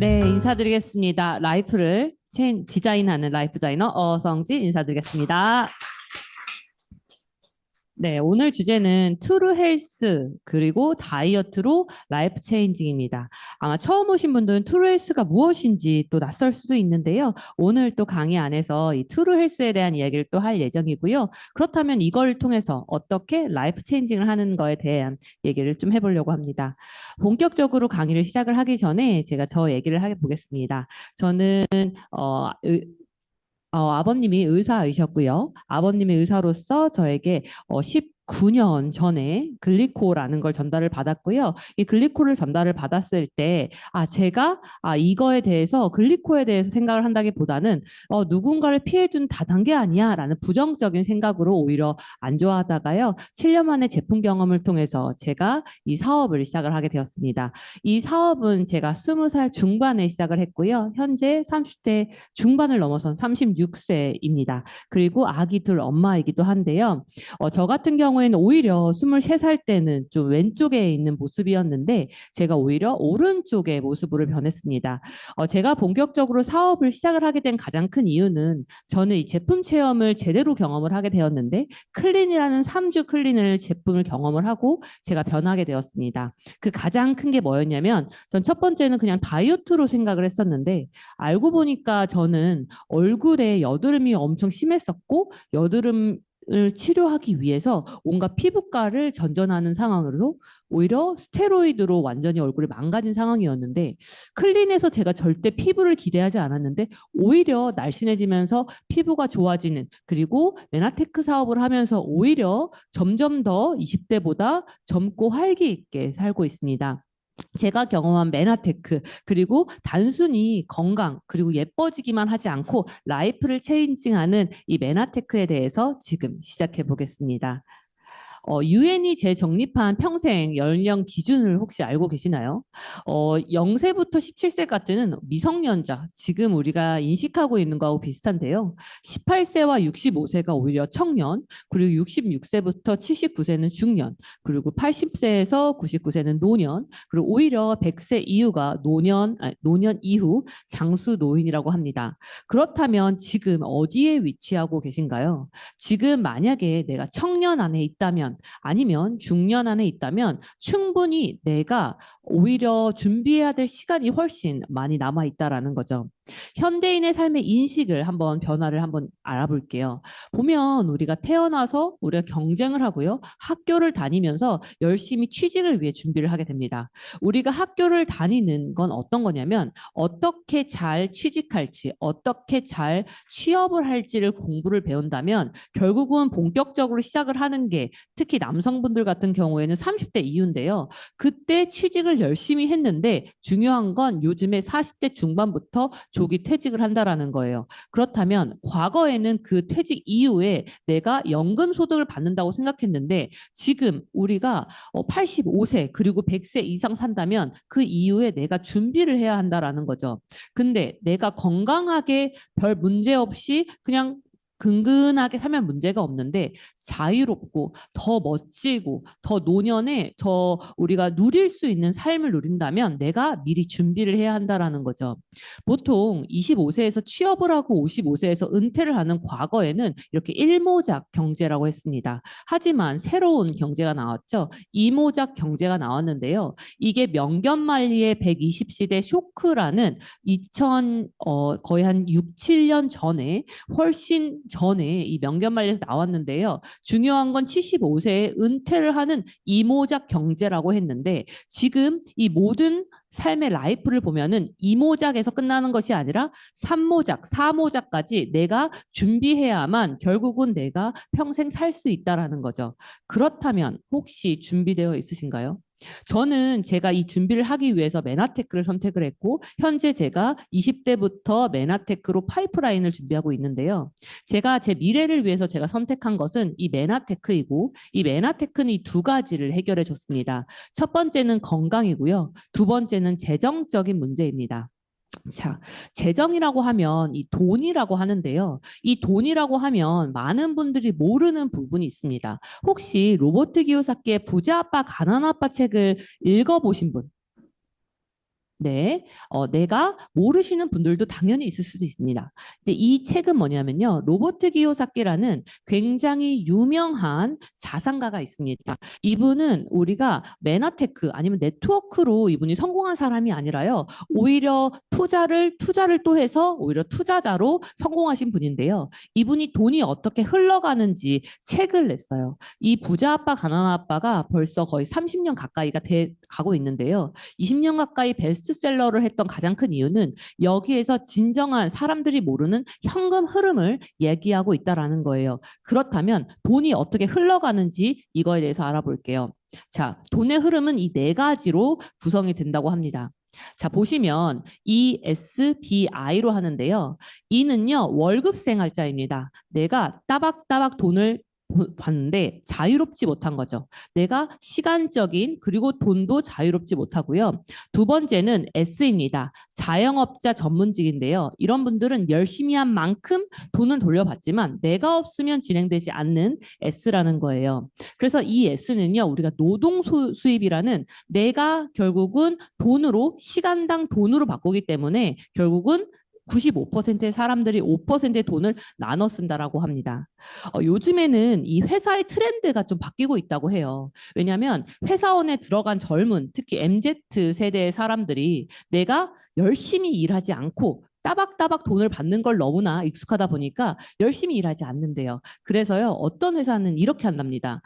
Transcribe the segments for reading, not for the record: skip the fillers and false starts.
네, 인사드리겠습니다. 라이프를 디자인하는 라이프 디자이너 어성지 인사드리겠습니다. 네, 오늘 주제는 투루 헬스 그리고 다이어트로 라이프 체인징입니다. 아마 처음 오신 분들은 투루 헬스가 무엇인지 또 낯설 수도 있는데요. 오늘 또 강의 안에서 이 투루 헬스에 대한 이야기를 또 할 예정이고요. 그렇다면 이걸 통해서 어떻게 라이프 체인징을 하는 거에 대한 얘기를 좀 해보려고 합니다. 본격적으로 강의를 시작을 하기 전에 제가 저 얘기를 해보겠습니다. 저는 아버님이 의사이셨고요. 아버님의 의사로서 저에게 19년 전에 글리코라는 걸 전달을 받았고요. 이 글리코를 전달을 받았을 때, 제가 이거에 대해서 글리코에 대해서 생각을 한다기보다는 누군가를 피해준 다단계 아니야라는 부정적인 생각으로 오히려 안 좋아하다가요. 7년 만에 제품 경험을 통해서 제가 이 사업을 시작을 하게 되었습니다. 이 사업은 제가 20살 중반에 시작을 했고요. 현재 30대 중반을 넘어선 36세입니다. 그리고 아기 둘 엄마이기도 한데요. 저 같은 경우에는 오히려 23살 때는 좀 왼쪽에 있는 모습이었는데 제가 오히려 오른쪽의 모습으로 변했습니다. 제가 본격적으로 사업을 시작을 하게 된 가장 큰 이유는 저는 이 제품 체험을 제대로 경험을 하게 되었는데 클린이라는 3주 클린을 제품을 경험을 하고 제가 변하게 되었습니다. 그 가장 큰 게 뭐였냐면 전 첫 번째는 그냥 다이어트로 생각을 했었는데 알고 보니까 저는 얼굴에 여드름이 엄청 심했었고 여드름을 치료하기 위해서 온갖 피부과를 전전하는 상황으로 오히려 스테로이드로 완전히 얼굴이 망가진 상황이었는데 클린에서 제가 절대 피부를 기대하지 않았는데 오히려 날씬해지면서 피부가 좋아지는 그리고 메나테크 사업을 하면서 오히려 점점 더 20대보다 젊고 활기 있게 살고 있습니다. 제가 경험한 메나테크 그리고 단순히 건강 그리고 예뻐지기만 하지 않고 라이프를 체인징하는 이 메나테크에 대해서 지금 시작해 보겠습니다. 유엔이 재정립한 평생 연령 기준을 혹시 알고 계시나요? 0세부터 17세까지는 미성년자, 지금 우리가 인식하고 있는 거하고 비슷한데요. 18세와 65세가 오히려 청년, 그리고 66세부터 79세는 중년, 그리고 80세에서 99세는 노년, 그리고 오히려 100세 이후가 노년 이후 장수 노인이라고 합니다. 그렇다면 지금 어디에 위치하고 계신가요? 지금 만약에 내가 청년 안에 있다면 아니면 중년 안에 있다면 충분히 내가 오히려 준비해야 될 시간이 훨씬 많이 남아 있다라는 거죠. 현대인의 삶의 인식을 한번 변화를 한번 알아볼게요. 보면 우리가 태어나서 우리가 경쟁을 하고요. 학교를 다니면서 열심히 취직을 위해 준비를 하게 됩니다. 우리가 학교를 다니는 건 어떤 거냐면 어떻게 잘 취직할지, 어떻게 잘 취업을 할지를 공부를 배운다면 결국은 본격적으로 시작을 하는 게 특히 남성분들 같은 경우에는 30대 이후인데요. 그때 취직을 열심히 했는데 중요한 건 요즘에 40대 중반부터 조기 퇴직을 한다라는 거예요. 그렇다면 과거에는 그 퇴직 이후에 내가 연금 소득을 받는다고 생각했는데 지금 우리가 85세 그리고 100세 이상 산다면 그 이후에 내가 준비를 해야 한다라는 거죠. 근데 내가 건강하게 별 문제 없이 그냥 근근하게 살면 문제가 없는데 자유롭고 더 멋지고 더 노년에 더 우리가 누릴 수 있는 삶을 누린다면 내가 미리 준비를 해야 한다라는 거죠. 보통 25세에서 취업을 하고 55세에서 은퇴를 하는 과거에는 이렇게 일모작 경제라고 했습니다. 하지만 새로운 경제가 나왔죠. 이모작 경제가 나왔는데요. 이게 명견말리의 120시대 쇼크라는 거의 한 6, 7년 전에 훨씬 전에 이 명견말리에서 나왔는데요. 중요한 건 75세에 은퇴를 하는 이모작 경제라고 했는데 지금 이 모든 삶의 라이프를 보면은 이모작에서 끝나는 것이 아니라 삼모작, 사모작까지 내가 준비해야만 결국은 내가 평생 살 수 있다라는 거죠. 그렇다면 혹시 준비되어 있으신가요? 저는 제가 이 준비를 하기 위해서 메나테크를 선택을 했고 현재 제가 20대부터 메나테크로 파이프라인을 준비하고 있는데요. 제가 제 미래를 위해서 제가 선택한 것은 이 메나테크이고 이 메나테크는 이 두 가지를 해결해 줬습니다. 첫 번째는 건강이고요. 두 번째는 재정적인 문제입니다. 자, 재정이라고 하면 이 돈이라고 하는데요. 이 돈이라고 하면 많은 분들이 모르는 부분이 있습니다. 혹시 로버트 기요사키의 부자 아빠 가난 아빠 책을 읽어보신 분? 네, 내가 모르시는 분들도 당연히 있을 수도 있습니다. 근데 이 책은 뭐냐면요. 로버트 기요사키라는 굉장히 유명한 자산가가 있습니다. 이분은 우리가 메나테크 아니면 네트워크로 이분이 성공한 사람이 아니라요. 오히려 투자를 또 해서 오히려 투자자로 성공하신 분인데요. 이분이 돈이 어떻게 흘러가는지 책을 냈어요. 이 부자 아빠, 가난한 아빠가 벌써 거의 30년 가까이가 가고 있는데요. 20년 가까이 베스트셀러를 했던 가장 큰 이유는 여기에서 진정한 사람들이 모르는 현금 흐름을 얘기하고 있다라는 거예요. 그렇다면 돈이 어떻게 흘러가는지 이거에 대해서 알아볼게요. 자, 돈의 흐름은 이 네 가지로 구성이 된다고 합니다. 자, 보시면 ESBI로 하는데요. 이는요, 월급 생활자입니다. 내가 따박따박 돈을 봤는데 자유롭지 못한 거죠. 내가 시간적인 그리고 돈도 자유롭지 못하고요. 두 번째는 S입니다. 자영업자 전문직인데요. 이런 분들은 열심히 한 만큼 돈을 돌려받지만 내가 없으면 진행되지 않는 S라는 거예요. 그래서 이 S는요. 우리가 노동 수입이라는 내가 결국은 돈으로 시간당 돈으로 바꾸기 때문에 결국은 95%의 사람들이 5%의 돈을 나눠 쓴다라고 합니다. 요즘에는 이 회사의 트렌드가 좀 바뀌고 있다고 해요. 왜냐하면 회사원에 들어간 젊은 특히 MZ 세대의 사람들이 내가 열심히 일하지 않고 따박따박 돈을 받는 걸 너무나 익숙하다 보니까 열심히 일하지 않는데요. 그래서요, 어떤 회사는 이렇게 한답니다.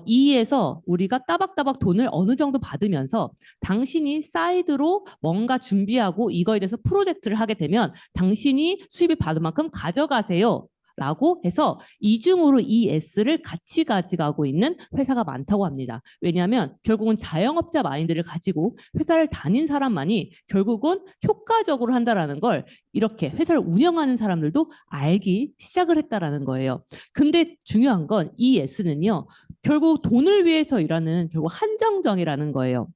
이에서 우리가 따박따박 돈을 어느 정도 받으면서 당신이 사이드로 뭔가 준비하고 이거에 대해서 프로젝트를 하게 되면 당신이 수입이 받은 만큼 가져가세요. 라고 해서 이중으로 이 S를 같이 가져가고 있는 회사가 많다고 합니다. 왜냐하면 결국은 자영업자 마인드를 가지고 회사를 다닌 사람만이 결국은 효과적으로 한다라는 걸 이렇게 회사를 운영하는 사람들도 알기 시작을 했다라는 거예요. 근데 중요한 건 이 S는요. 결국 돈을 위해서 일하는 결국 한정적이라는 거예요.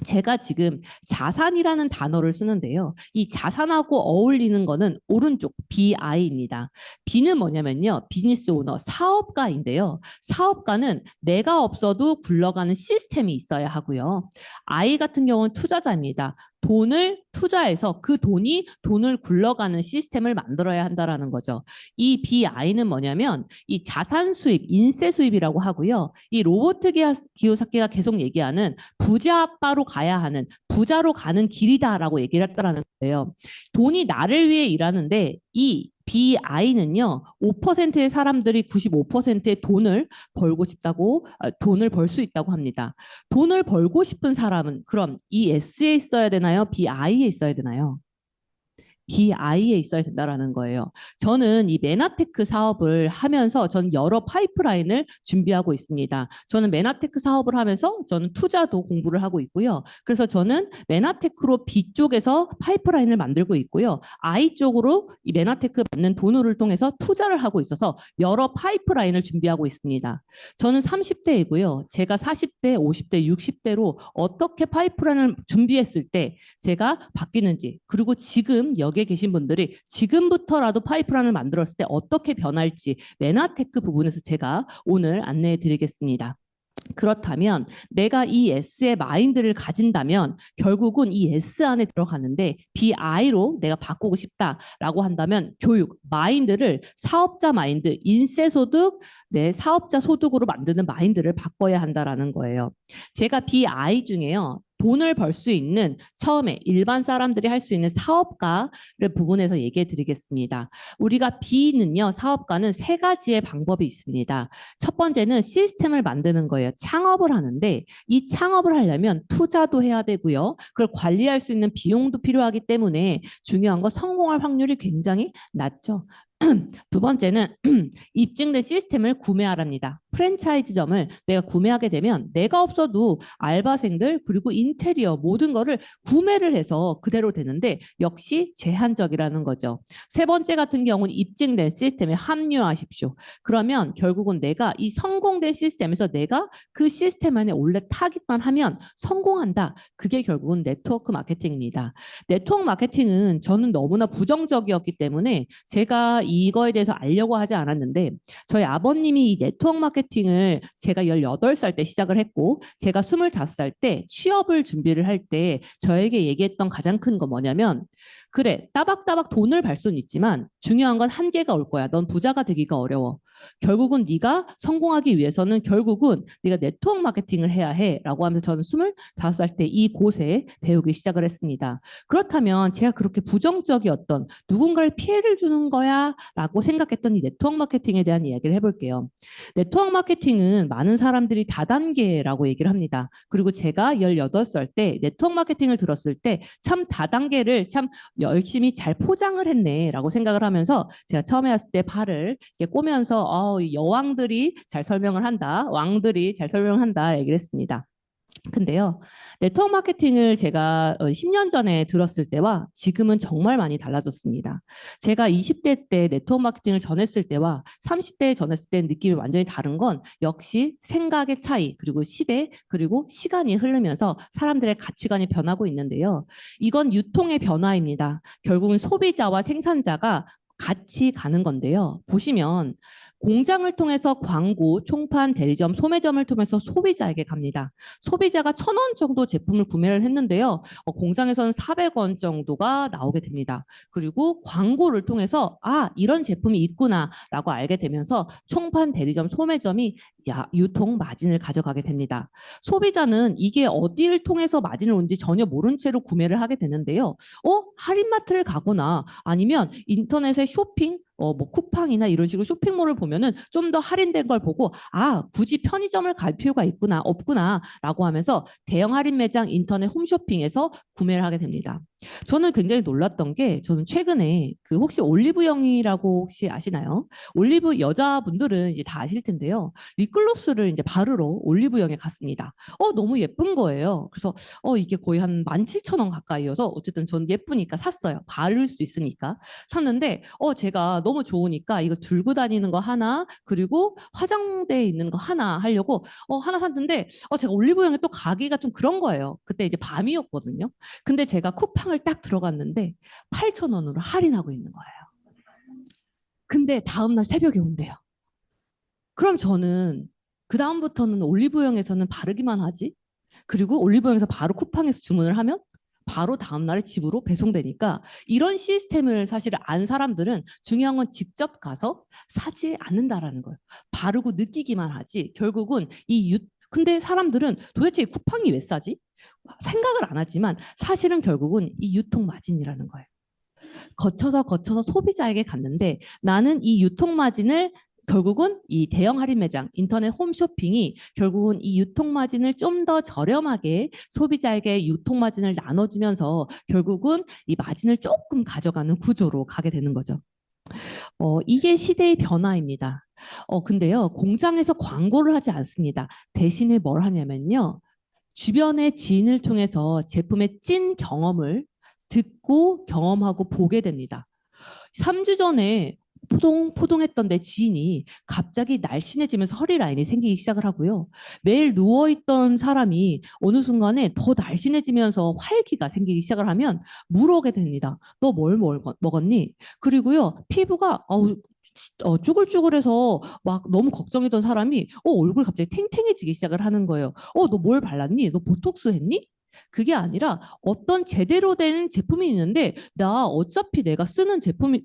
제가 지금 자산이라는 단어를 쓰는데요. 이 자산하고 어울리는 거는 오른쪽 BI입니다. B는 뭐냐면요. 비즈니스 오너, 사업가인데요. 사업가는 내가 없어도 굴러가는 시스템이 있어야 하고요. I 같은 경우는 투자자입니다. 돈을 투자해서 그 돈을 굴러가는 시스템을 만들어야 한다라는 거죠. 이 BI는 뭐냐면 이 자산 수입, 인세 수입이라고 하고요. 이 로버트 기요사키가 계속 얘기하는 부자 아빠로 가야 하는 부자로 가는 길이다라고 얘기를 했다라는 거예요. 돈이 나를 위해 일하는데 이 BI는요, 5%의 사람들이 95%의 돈을 벌고 싶다고, 돈을 벌 수 있다고 합니다. 돈을 벌고 싶은 사람은 그럼 이 S에 있어야 되나요? BI에 있어야 되나요? BI에 있어야 된다라는 거예요. 저는 이 메나테크 사업을 하면서 저는 여러 파이프라인을 준비하고 있습니다. 저는 메나테크 사업을 하면서 저는 투자도 공부를 하고 있고요. 그래서 저는 메나테크로 B 쪽에서 파이프라인을 만들고 있고요. I 쪽으로 이 메나테크 받는 돈을 통해서 투자를 하고 있어서 여러 파이프라인을 준비하고 있습니다. 저는 30대이고요. 제가 40대, 50대, 60대로 어떻게 파이프라인을 준비했을 때 제가 바뀌는지 그리고 지금 여기에 계신 분들이 지금부터라도 파이프라인을 만들었을 때 어떻게 변할지 메나테크 부분에서 제가 오늘 안내해 드리겠습니다. 그렇다면 내가 이 S의 마인드를 가진다면 결국은 이 S 안에 들어가는데 BI로 내가 바꾸고 싶다라고 한다면 교육, 마인드를 사업자 마인드, 인세소득, 내 사업자 소득으로 만드는 마인드를 바꿔야 한다라는 거예요. 제가 BI 중에요. 돈을 벌 수 있는 처음에 일반 사람들이 할 수 있는 사업가를 부분에서 얘기해 드리겠습니다. 우리가 B는요, 사업가는 세 가지의 방법이 있습니다. 첫 번째는 시스템을 만드는 거예요. 창업을 하는데 이 창업을 하려면 투자도 해야 되고요. 그걸 관리할 수 있는 비용도 필요하기 때문에 중요한 건 성공할 확률이 굉장히 낮죠. 두 번째는 입증된 시스템을 구매하랍니다. 프랜차이즈점을 내가 구매하게 되면 내가 없어도 알바생들 그리고 인테리어 모든 거를 구매를 해서 그대로 되는데 역시 제한적이라는 거죠. 세 번째 같은 경우는 입증된 시스템에 합류하십시오. 그러면 결국은 내가 이 성공된 시스템에서 내가 그 시스템 안에 올라타기만 하면 성공한다. 그게 결국은 네트워크 마케팅입니다. 네트워크 마케팅은 저는 너무나 부정적이었기 때문에 제가 이 이거에 대해서 알려고 하지 않았는데 저희 아버님이 이 네트워크 마케팅을 제가 18살 때 시작을 했고 제가 25살 때 취업을 준비를 할 때 저에게 얘기했던 가장 큰 거 뭐냐면 그래, 따박따박 돈을 벌 수는 있지만 중요한 건 한계가 올 거야. 넌 부자가 되기가 어려워. 결국은 네가 성공하기 위해서는 결국은 네가 네트워크 마케팅을 해야 해라고 하면서 저는 25살 때 이곳에 배우기 시작을 했습니다. 그렇다면 제가 그렇게 부정적이었던 누군가를 피해를 주는 거야라고 생각했던 이 네트워크 마케팅에 대한 이야기를 해볼게요. 네트워크 마케팅은 많은 사람들이 다단계라고 얘기를 합니다. 그리고 제가 18살 때 네트워크 마케팅을 들었을 때 참 다단계를 참 열심히 잘 포장을 했네라고 생각을 하면서 제가 처음에 왔을 때 팔을 이렇게 꼬면서 여왕들이 잘 설명을 한다, 왕들이 잘 설명을 한다 얘기를 했습니다. 근데요, 네트워크 마케팅을 제가 10년 전에 들었을 때와 지금은 정말 많이 달라졌습니다. 제가 20대 때 네트워크 마케팅을 전했을 때와 30대에 전했을 때 느낌이 완전히 다른 건 역시 생각의 차이, 그리고 시대, 그리고 시간이 흐르면서 사람들의 가치관이 변하고 있는데요. 이건 유통의 변화입니다. 결국은 소비자와 생산자가 같이 가는 건데요. 보시면 공장을 통해서 광고, 총판, 대리점, 소매점을 통해서 소비자에게 갑니다. 소비자가 1,000원 정도 제품을 구매를 했는데요. 공장에서는 400원 정도가 나오게 됩니다. 그리고 광고를 통해서 이런 제품이 있구나라고 알게 되면서 총판, 대리점, 소매점이 유통 마진을 가져가게 됩니다. 소비자는 이게 어디를 통해서 마진을 온지 전혀 모른 채로 구매를 하게 되는데요. 할인마트를 가거나 아니면 인터넷에 쇼핑, 뭐 쿠팡이나 이런 식으로 쇼핑몰을 보면은 좀 더 할인된 걸 보고 굳이 편의점을 갈 필요가 있구나 없구나라고 하면서 대형 할인 매장 인터넷 홈쇼핑에서 구매를 하게 됩니다. 저는 굉장히 놀랐던 게 저는 최근에 그 혹시 올리브영이라고 혹시 아시나요? 올리브 여자분들은 이제 다 아실 텐데요. 립글로스를 이제 바르러 올리브영에 갔습니다. 너무 예쁜 거예요. 그래서 이게 거의 한 17,000원 가까이여서 어쨌든 전 예쁘니까 샀어요. 바를 수 있으니까 샀는데 제가 너무 좋으니까 이거 들고 다니는 거 하나 그리고 화장대에 있는 거 하나 하려고 하나 샀는데 제가 올리브영에 또 가기가 좀 그런 거예요. 그때 이제 밤이었거든요. 근데 제가 쿠팡을 딱 들어갔는데 8,000원으로 할인하고 있는 거예요. 근데 다음날 새벽에 온대요. 그럼 저는 그 다음부터는 올리브영에서는 바르기만 하지. 그리고 올리브영에서 바로 쿠팡에서 주문을 하면 바로 다음날에 집으로 배송되니까 이런 시스템을 사실 안 사람들은 중요한 건 직접 가서 사지 않는다라는 거예요. 바르고 느끼기만 하지. 결국은 근데 사람들은 도대체 이 쿠팡이 왜 싸지? 생각을 안 하지만 사실은 결국은 이 유통 마진이라는 거예요. 거쳐서 소비자에게 갔는데 나는 이 유통 마진을 결국은 이 대형 할인 매장, 인터넷 홈쇼핑이 결국은 이 유통 마진을 좀 더 저렴하게 소비자에게 유통 마진을 나눠주면서 결국은 이 마진을 조금 가져가는 구조로 가게 되는 거죠. 이게 시대의 변화입니다. 근데요, 공장에서 광고를 하지 않습니다. 대신에 뭘 하냐면요. 주변의 지인을 통해서 제품의 찐 경험을 듣고 경험하고 보게 됩니다. 3주 전에 포동포동했던 내 지인이 갑자기 날씬해지면서 허리 라인이 생기기 시작을 하고요. 매일 누워있던 사람이 어느 순간에 더 날씬해지면서 활기가 생기기 시작을 하면 물어오게 됩니다. 너 뭘 먹었니? 그리고요, 피부가 쭈글쭈글해서 막 너무 걱정했던 사람이 얼굴 갑자기 탱탱해지기 시작을 하는 거예요. 너 뭘 발랐니? 너 보톡스 했니? 그게 아니라 어떤 제대로 된 제품이 있는데 나 어차피 내가 쓰는 제품을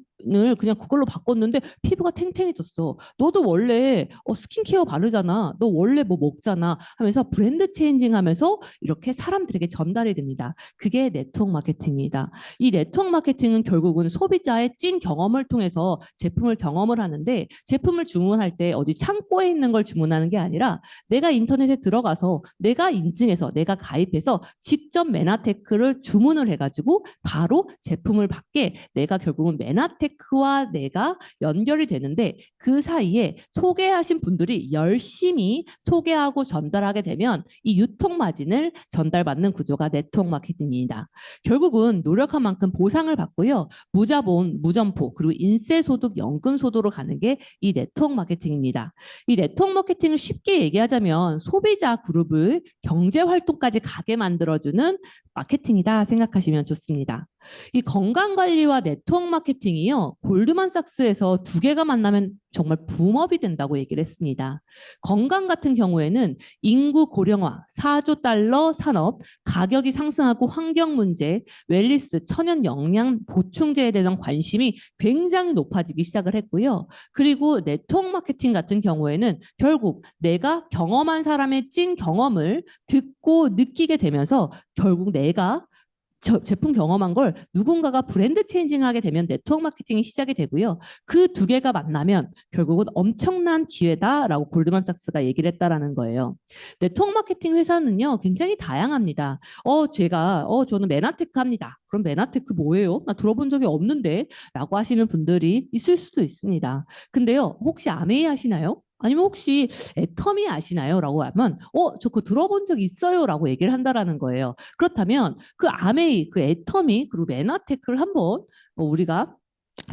그냥 그걸로 바꿨는데 피부가 탱탱해졌어. 너도 원래 스킨케어 바르잖아. 너 원래 뭐 먹잖아 하면서 브랜드 체인징 하면서 이렇게 사람들에게 전달이 됩니다. 그게 네트워크 마케팅입니다. 이 네트워크 마케팅은 결국은 소비자의 찐 경험을 통해서 제품을 경험을 하는데 제품을 주문할 때 어디 창고에 있는 걸 주문하는 게 아니라 내가 인터넷에 들어가서 내가 인증해서 내가 가입해서 직접 메나테크를 주문을 해가지고 바로 제품을 받게 내가 결국은 메나테크와 내가 연결이 되는데 그 사이에 소개하신 분들이 열심히 소개하고 전달하게 되면 이 유통 마진을 전달받는 구조가 네트워크 마케팅입니다. 결국은 노력한 만큼 보상을 받고요. 무자본, 무점포, 그리고 인세소득, 연금소득으로 가는 게 이 네트워크 마케팅입니다. 이 네트워크 마케팅을 쉽게 얘기하자면 소비자 그룹을 경제활동까지 가게 만들어주는 마케팅이다 생각하시면 좋습니다. 이 건강관리와 네트워크 마케팅이요, 골드만삭스에서 두 개가 만나면 정말 붐업이 된다고 얘기를 했습니다. 건강 같은 경우에는 인구 고령화, 4조 달러 산업, 가격이 상승하고 환경 문제, 웰니스, 천연 영양 보충제에 대한 관심이 굉장히 높아지기 시작을 했고요. 그리고 네트워크 마케팅 같은 경우에는 결국 내가 경험한 사람의 찐 경험을 듣고 느끼게 되면서 결국 내가 제품 경험한 걸 누군가가 브랜드 체인징하게 되면 네트워크 마케팅이 시작이 되고요. 그 두 개가 만나면 결국은 엄청난 기회다라고 골드만삭스가 얘기를 했다라는 거예요. 네트워크 마케팅 회사는요, 굉장히 다양합니다. 저는 메나테크 합니다. 그럼 메나테크 뭐예요? 나 들어본 적이 없는데 라고 하시는 분들이 있을 수도 있습니다. 근데요, 혹시 아메이 하시나요? 아니면 혹시 애터미 아시나요? 라고 하면 저 그거 들어본 적 있어요 라고 얘기를 한다라는 거예요. 그렇다면 그 아메이, 그 애터미, 그리고 메나테크를 한번 우리가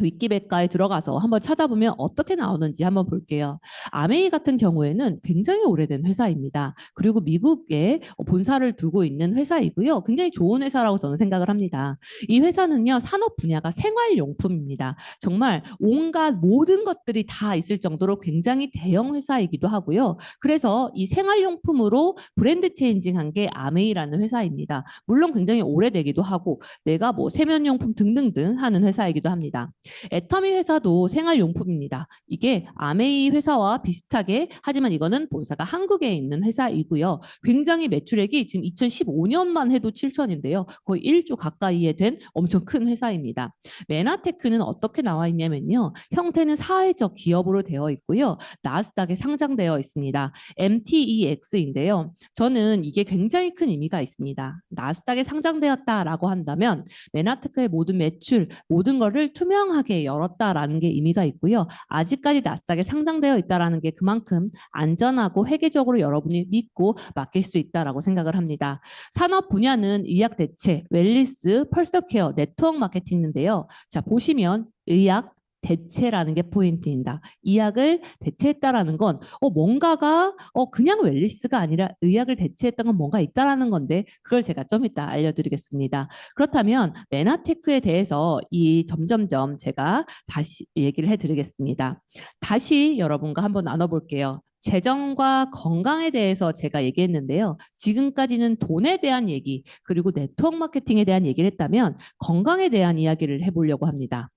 위키백과에 들어가서 한번 찾아보면 어떻게 나오는지 한번 볼게요. 아메이 같은 경우에는 굉장히 오래된 회사입니다. 그리고 미국에 본사를 두고 있는 회사이고요. 굉장히 좋은 회사라고 저는 생각을 합니다. 이 회사는요, 산업 분야가 생활용품입니다. 정말 온갖 모든 것들이 다 있을 정도로 굉장히 대형 회사이기도 하고요. 그래서 이 생활용품으로 브랜드 체인징한 게 아메이라는 회사입니다. 물론 굉장히 오래되기도 하고 내가 뭐 세면용품 등등등 하는 회사이기도 합니다. 애터미 회사도 생활용품입니다. 이게 아메이 회사와 비슷하게 하지만 이거는 본사가 한국에 있는 회사이고요. 굉장히 매출액이 지금 2015년만 해도 7천인데요. 거의 1조 가까이에 된 엄청 큰 회사입니다. 메나테크는 어떻게 나와 있냐면요. 형태는 사회적 기업으로 되어 있고요. 나스닥에 상장되어 있습니다. MTEX인데요. 저는 이게 굉장히 큰 의미가 있습니다. 나스닥에 상장되었다라고 한다면 메나테크의 모든 매출, 모든 것을 투명하게 열었다라는 게 의미가 있고요. 아직까지 나스닥에 상장되어 있다라는 게 그만큼 안전하고 회계적으로 여러분이 믿고 맡길 수 있다라고 생각을 합니다. 산업 분야는 의학 대체, 웰니스, 퍼스널 케어, 네트워크 마케팅인데요. 자, 보시면 의학 대체라는 게 포인트입니다. 의학을 대체했다라는 건 뭔가가 그냥 웰니스가 아니라 의학을 대체했던 건 뭔가 있다라는 건데 그걸 제가 좀 이따 알려드리겠습니다. 그렇다면 메나테크에 대해서 이 점점점 제가 다시 얘기를 해드리겠습니다. 다시 여러분과 한번 나눠볼게요. 재정과 건강에 대해서 제가 얘기했는데요. 지금까지는 돈에 대한 얘기 그리고 네트워크 마케팅에 대한 얘기를 했다면 건강에 대한 이야기를 해보려고 합니다.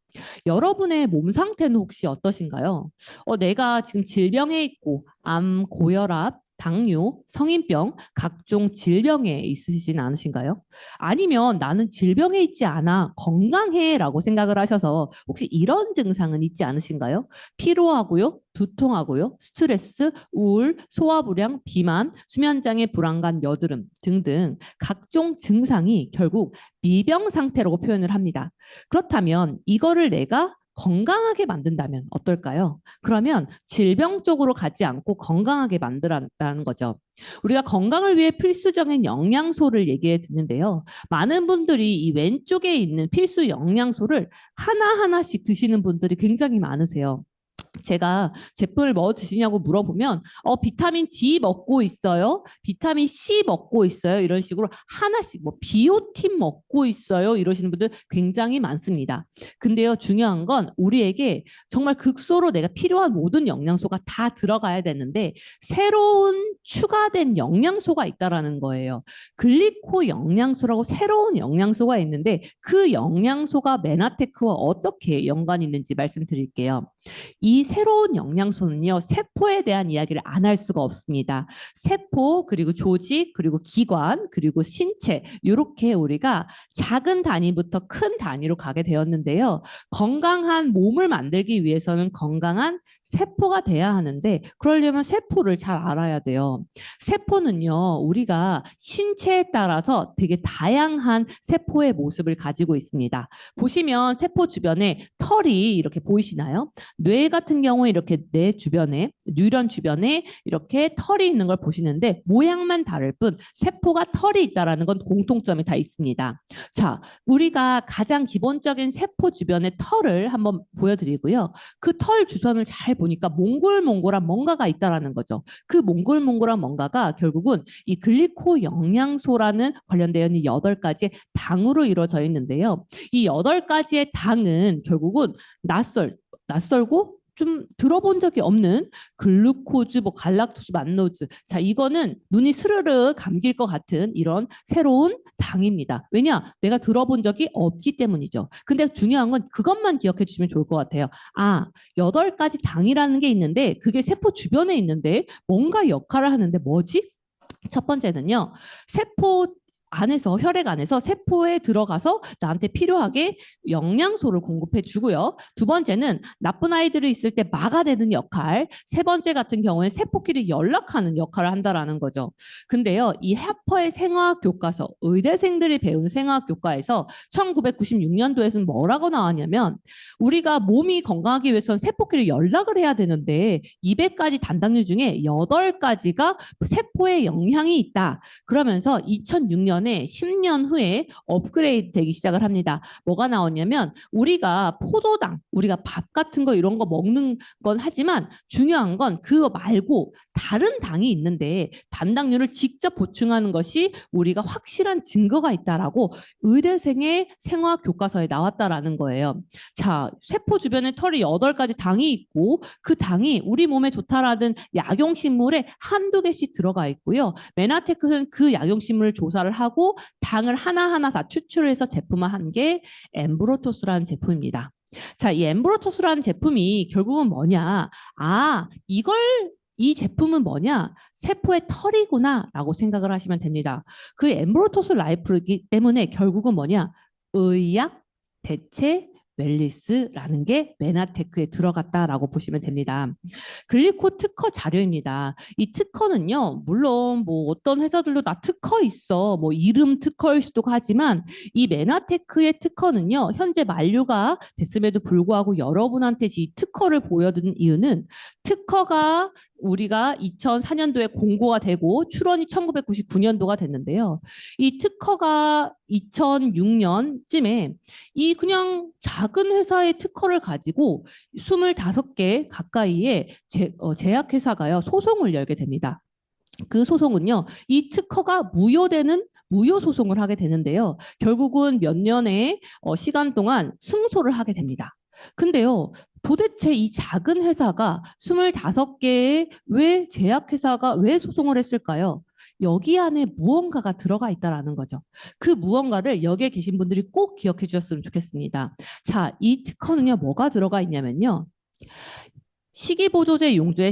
여러분의 몸 상태는 혹시 어떠신가요? 내가 지금 질병에 있고 암, 고혈압, 당뇨, 성인병, 각종 질병에 있으시진 않으신가요? 아니면 나는 질병에 있지 않아 건강해 라고 생각을 하셔서 혹시 이런 증상은 있지 않으신가요? 피로하고요, 두통하고요, 스트레스, 우울, 소화불량, 비만, 수면장애, 불안감, 여드름 등등 각종 증상이 결국 미병 상태라고 표현을 합니다. 그렇다면 이거를 내가 건강하게 만든다면 어떨까요? 그러면 질병 쪽으로 가지 않고 건강하게 만들었다는 거죠. 우리가 건강을 위해 필수적인 영양소를 얘기해 드는데요. 많은 분들이 이 왼쪽에 있는 필수 영양소를 하나하나씩 드시는 분들이 굉장히 많으세요. 제가 제품을 뭐 드시냐고 물어보면 비타민 D 먹고 있어요. 비타민 C 먹고 있어요. 이런 식으로 하나씩 뭐 비오틴 먹고 있어요. 이러시는 분들 굉장히 많습니다. 근데요, 중요한 건 우리에게 정말 극소로 내가 필요한 모든 영양소가 다 들어가야 되는데 새로운 추가된 영양소가 있다라는 거예요. 글리코 영양소라고 새로운 영양소가 있는데 그 영양소가 메나테크와 어떻게 연관이 있는지 말씀드릴게요. 이 새로운 영양소는요, 세포에 대한 이야기를 안 할 수가 없습니다. 세포, 그리고 조직, 그리고 기관, 그리고 신체, 이렇게 우리가 작은 단위부터 큰 단위로 가게 되었는데요. 건강한 몸을 만들기 위해서는 건강한 세포가 돼야 하는데, 그러려면 세포를 잘 알아야 돼요. 세포는요, 우리가 신체에 따라서 되게 다양한 세포의 모습을 가지고 있습니다. 보시면 세포 주변에 털이 이렇게 보이시나요? 뇌 같은 같은 경우에 이렇게 뇌 주변에, 뉴런 주변에 이렇게 털이 있는 걸 보시는데 모양만 다를 뿐 세포가 털이 있다라는 건 공통점이 다 있습니다. 자, 우리가 가장 기본적인 세포 주변의 털을 한번 보여드리고요. 그 털 주변을 잘 보니까 몽골몽골한 뭔가가 있다라는 거죠. 그 몽골몽골한 뭔가가 결국은 이 글리코 영양소라는 관련되어 있는 8가지의 당으로 이루어져 있는데요. 이 8가지의 당은 결국은 낯설고 좀 들어본 적이 없는 글루코즈, 뭐 갈락토스, 만노즈. 자, 이거는 눈이 스르르 감길 것 같은 이런 새로운 당입니다. 왜냐? 내가 들어본 적이 없기 때문이죠. 근데 중요한 건 그것만 기억해 주시면 좋을 것 같아요. 아, 8가지 당이라는 게 있는데 그게 세포 주변에 있는데 뭔가 역할을 하는데 뭐지? 첫 번째는요. 세포 안에서 혈액 안에서 세포에 들어가서 나한테 필요하게 영양소를 공급해 주고요. 두 번째는 나쁜 아이들이 있을 때 막아내는 역할. 세 번째 같은 경우에 세포끼리 연락하는 역할을 한다라는 거죠. 근데요, 이 해퍼의 생화학 교과서, 의대생들이 배운 생화학 교과에서 1996년도에서는 뭐라고 나왔냐면 우리가 몸이 건강하기 위해서는 세포끼리 연락을 해야 되는데 200가지 단당류 중에 8가지가 세포에 영향이 있다. 그러면서 2006년에 10년 후에 업그레이드 되기 시작을 합니다. 뭐가 나왔냐면 우리가 포도당, 우리가 밥 같은 거 이런 거 먹는 건 하지만 중요한 건 그거 말고 다른 당이 있는데 단당류를 직접 보충하는 것이 우리가 확실한 증거가 있다라고 의대생의 생화학 교과서에 나왔다라는 거예요. 자, 세포 주변에 털이 8가지 당이 있고 그 당이 우리 몸에 좋다라는 약용식물에 한두 개씩 들어가 있고요. 메나테크는 그 약용식물을 조사를 하고 당을 하나하나 다 추출해서 제품화한 게 엠브로토스라는 제품입니다. 자, 이 엠브로토스라는 제품이 결국은 뭐냐? 아, 이 제품은 뭐냐? 세포의 털이구나라고 생각을 하시면 됩니다. 그 엠브로토스 라이프이기 때문에 결국은 뭐냐? 의약, 대체, 웰리스라는 게 메나테크에 들어갔다라고 보시면 됩니다. 글리코 특허 자료입니다. 이 특허는요, 물론 뭐 어떤 회사들도 나 특허 있어, 뭐 이름 특허일 수도 하지만 이 메나테크의 특허는요, 현재 만료가 됐음에도 불구하고 여러분한테 이 특허를 보여드린 이유는 특허가 우리가 2004년도에 공고가 되고 출원이 1999년도가 됐는데요. 이 특허가 2006년쯤에 이 그냥 작은 회사의 특허를 가지고 25개 가까이의 제약회사가요, 소송을 열게 됩니다. 그 소송은요, 이 특허가 무효되는 무효 소송을 하게 되는데요. 결국은 몇 년의 시간 동안 승소를 하게 됩니다. 근데요, 도대체 이 작은 회사가 25개의 왜 제약회사가 왜 소송을 했을까요? 여기 안에 무언가가 들어가 있다라는 거죠. 그 무언가를 여기에 계신 분들이 꼭 기억해 주셨으면 좋겠습니다. 자, 이 특허는요, 뭐가 들어가 있냐면요. 식이보조제 용조의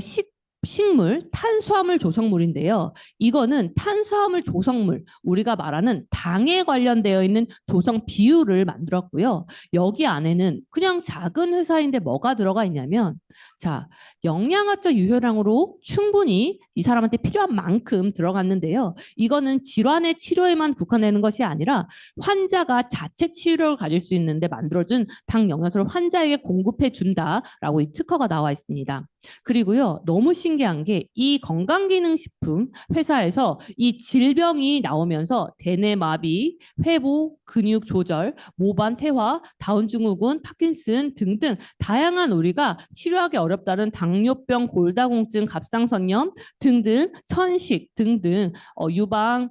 식물, 탄수화물 조성물인데요. 이거는 탄수화물 조성물, 우리가 말하는 당에 관련되어 있는 조성 비율을 만들었고요. 여기 안에는 그냥 작은 회사인데 뭐가 들어가 있냐면, 자, 영양학적 유효량으로 충분히 이 사람한테 필요한 만큼 들어갔는데요. 이거는 질환의 치료에만 국한되는 것이 아니라 환자가 자체 치료를 가질 수 있는데 만들어준 당 영양소를 환자에게 공급해 준다라고 이 특허가 나와 있습니다. 그리고요, 너무 신기한 게 이 건강기능식품 회사에서 이 질병이 나오면서 대뇌마비, 회복, 근육 조절, 모반 퇴화, 다운증후군, 파킨슨 등등 다양한 우리가 치료하기 어렵다는 당뇨병, 골다공증, 갑상선염 등등, 천식 등등 유방,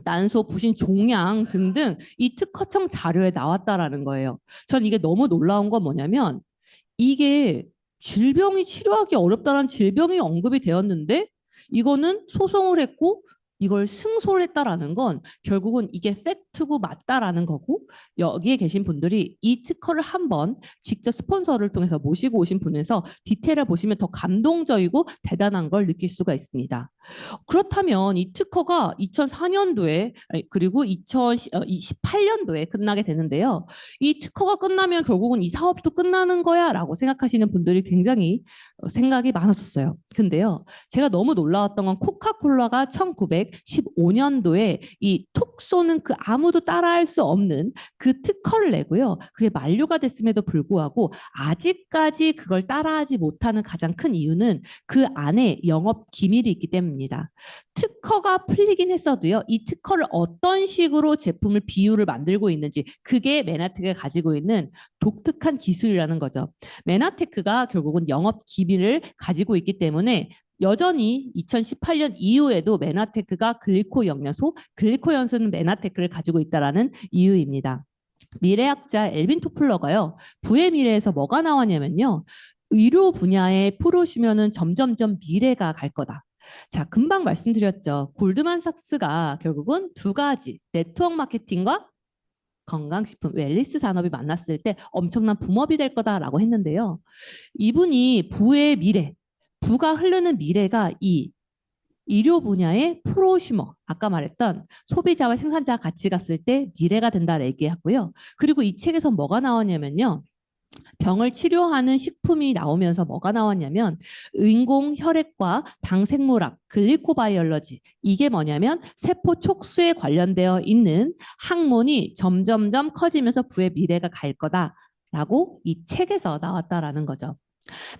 난소, 부신, 종양 등등 이 특허청 자료에 나왔다라는 거예요. 전 이게 너무 놀라운 건 뭐냐면 이게 질병이 치료하기 어렵다는 질병이 언급이 되었는데 이거는 소송을 했고 이걸 승소를 했다라는 건 결국은 이게 팩트고 맞다라는 거고 여기에 계신 분들이 이 특허를 한번 직접 스폰서를 통해서 모시고 오신 분에서 디테일을 보시면 더 감동적이고 대단한 걸 느낄 수가 있습니다. 그렇다면 이 특허가 2004년도에 그리고 2028년도에 끝나게 되는데요. 이 특허가 끝나면 결국은 이 사업도 끝나는 거야 라고 생각하시는 분들이 굉장히 생각이 많았었어요. 근데요. 제가 너무 놀라웠던 건 코카콜라가 1915년도에 이 톡 쏘는 그 아무도 따라할 수 없는 그 특허를 내고요. 그게 만료가 됐음에도 불구하고 아직까지 그걸 따라하지 못하는 가장 큰 이유는 그 안에 영업 기밀이 있기 때문입니다. 특허가 풀리긴 했어도요. 이 특허를 어떤 식으로 제품을 비율을 만들고 있는지 그게 메나테크가 가지고 있는 독특한 기술이라는 거죠. 메나테크가 결국은 영업 기밀을 가지고 있기 때문에 여전히 2018년 이후에도 메나테크가 글리코 영양소, 글리코 연소는 메나테크를 가지고 있다라는 이유입니다. 미래학자 엘빈 토플러가요. 부의 미래에서 뭐가 나왔냐면요. 의료 분야에 풀어주면은 점점점 미래가 갈 거다. 자, 금방 말씀드렸죠. 골드만삭스가 결국은 두 가지 네트워크 마케팅과 건강식품, 웰리스 산업이 만났을 때 엄청난 붐업이 될 거다라고 했는데요. 이분이 부의 미래, 부가 흐르는 미래가 이 의료 분야의 프로슈머, 아까 말했던 소비자와 생산자가 같이 갔을 때 미래가 된다고 얘기하고요. 그리고 이 책에서 뭐가 나왔냐면요. 병을 치료하는 식품이 나오면서 뭐가 나왔냐면 인공 혈액과 당생물학, 글리코바이올러지 이게 뭐냐면 세포 촉수에 관련되어 있는 학문이 점점점 커지면서 부의 미래가 갈 거다라고 이 책에서 나왔다라는 거죠.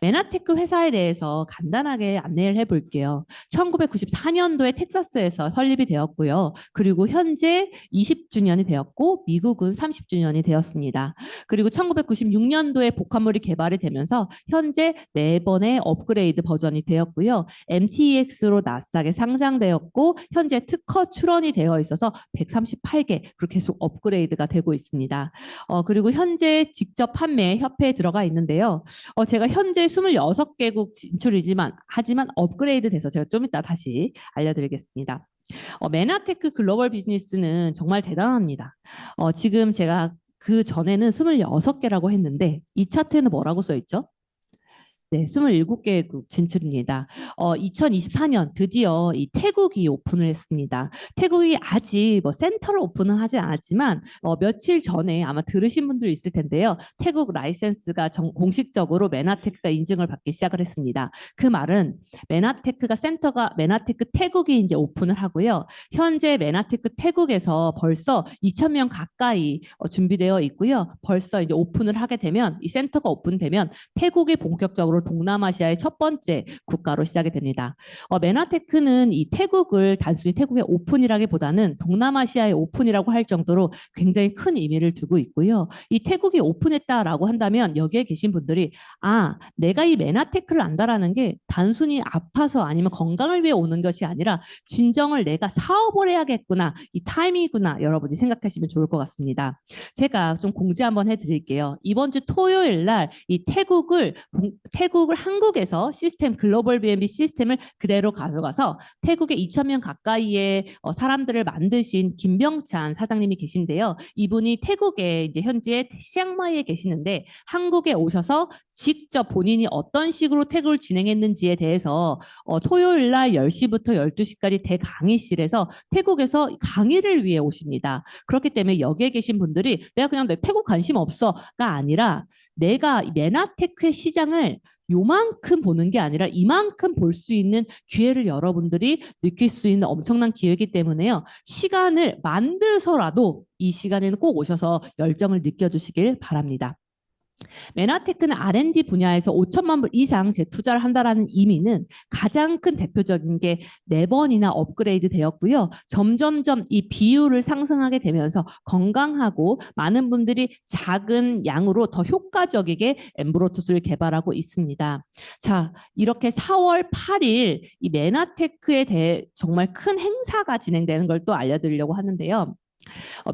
메나테크 회사에 대해서 간단하게 안내를 해볼게요. 1994년도에 텍사스에서 설립이 되었고요. 그리고 현재 20주년이 되었고 미국은 30주년이 되었습니다. 그리고 1996년도에 복합물이 개발이 되면서 현재 4번의 업그레이드 버전이 되었고요. MTEX로 나스닥에 상장되었고 현재 특허 출원이 되어 있어서 138개 그렇게 계속 업그레이드가 되고 있습니다. 그리고 현재 직접 판매 협회에 들어가 있는데요. 제가 현재 26개국 진출이지만 하지만 업그레이드 돼서 제가 좀 이따 다시 알려드리겠습니다. 메나테크 글로벌 비즈니스는 정말 대단합니다. 지금 제가 그 전에는 26개라고 했는데 이 차트에는 뭐라고 써 있죠? 네, 27개국 진출입니다. 2024년 드디어 이 태국이 오픈을 했습니다. 태국이 아직 뭐 센터를 오픈은 하지 않았지만 며칠 전에 아마 들으신 분들이 있을 텐데요. 태국 라이센스가 공식적으로 메나테크가 인증을 받기 시작을 했습니다. 그 말은 메나테크가 센터가 메나테크 태국이 이제 오픈을 하고요. 현재 메나테크 태국에서 벌써 2,000명 가까이 준비되어 있고요. 벌써 이제 오픈을 하게 되면 이 센터가 오픈되면 태국이 본격적으로 동남아시아의 첫 번째 국가로 시작이 됩니다. 메나테크는 이 태국을 단순히 태국의 오픈이라기보다는 동남아시아의 오픈이라고 할 정도로 굉장히 큰 의미를 두고 있고요. 이 태국이 오픈했다라고 한다면 여기에 계신 분들이 내가 이 메나테크를 안다라는 게 단순히 아파서 아니면 건강을 위해 오는 것이 아니라 진정을 내가 사업을 해야겠구나 이 타이밍이구나 여러분이 생각하시면 좋을 것 같습니다. 제가 좀 공지 한번 해드릴게요. 이번 주 토요일 날 이 태국을 한국에서 시스템 글로벌 B&B 시스템을 그대로 가져가서 태국에 2,000명 가까이의 사람들을 만드신 김병찬 사장님이 계신데요. 이분이 태국에 이제 현재 치앙마이에 계시는데 한국에 오셔서 직접 본인이 어떤 식으로 태국을 진행했는지에 대해서 토요일 날 10시부터 12시까지 대강의실에서 태국에서 강의를 위해 오십니다. 그렇기 때문에 여기에 계신 분들이 내가 그냥 내 태국 관심 없어가 아니라 내가 메나테크의 시장을 요만큼 보는 게 아니라 이만큼 볼 수 있는 기회를 여러분들이 느낄 수 있는 엄청난 기회이기 때문에요. 시간을 만들어서라도 이 시간에는 꼭 오셔서 열정을 느껴주시길 바랍니다. 메나테크는 R&D 분야에서 5천만 불 이상 재투자를 한다라는 의미는 가장 큰 대표적인 게 4번이나 업그레이드 되었고요. 점점점 이 비율을 상승하게 되면서 건강하고 많은 분들이 작은 양으로 더 효과적이게 엠브로투스를 개발하고 있습니다. 자, 이렇게 4월 8일 이 메나테크에 대해 정말 큰 행사가 진행되는 걸 또 알려드리려고 하는데요.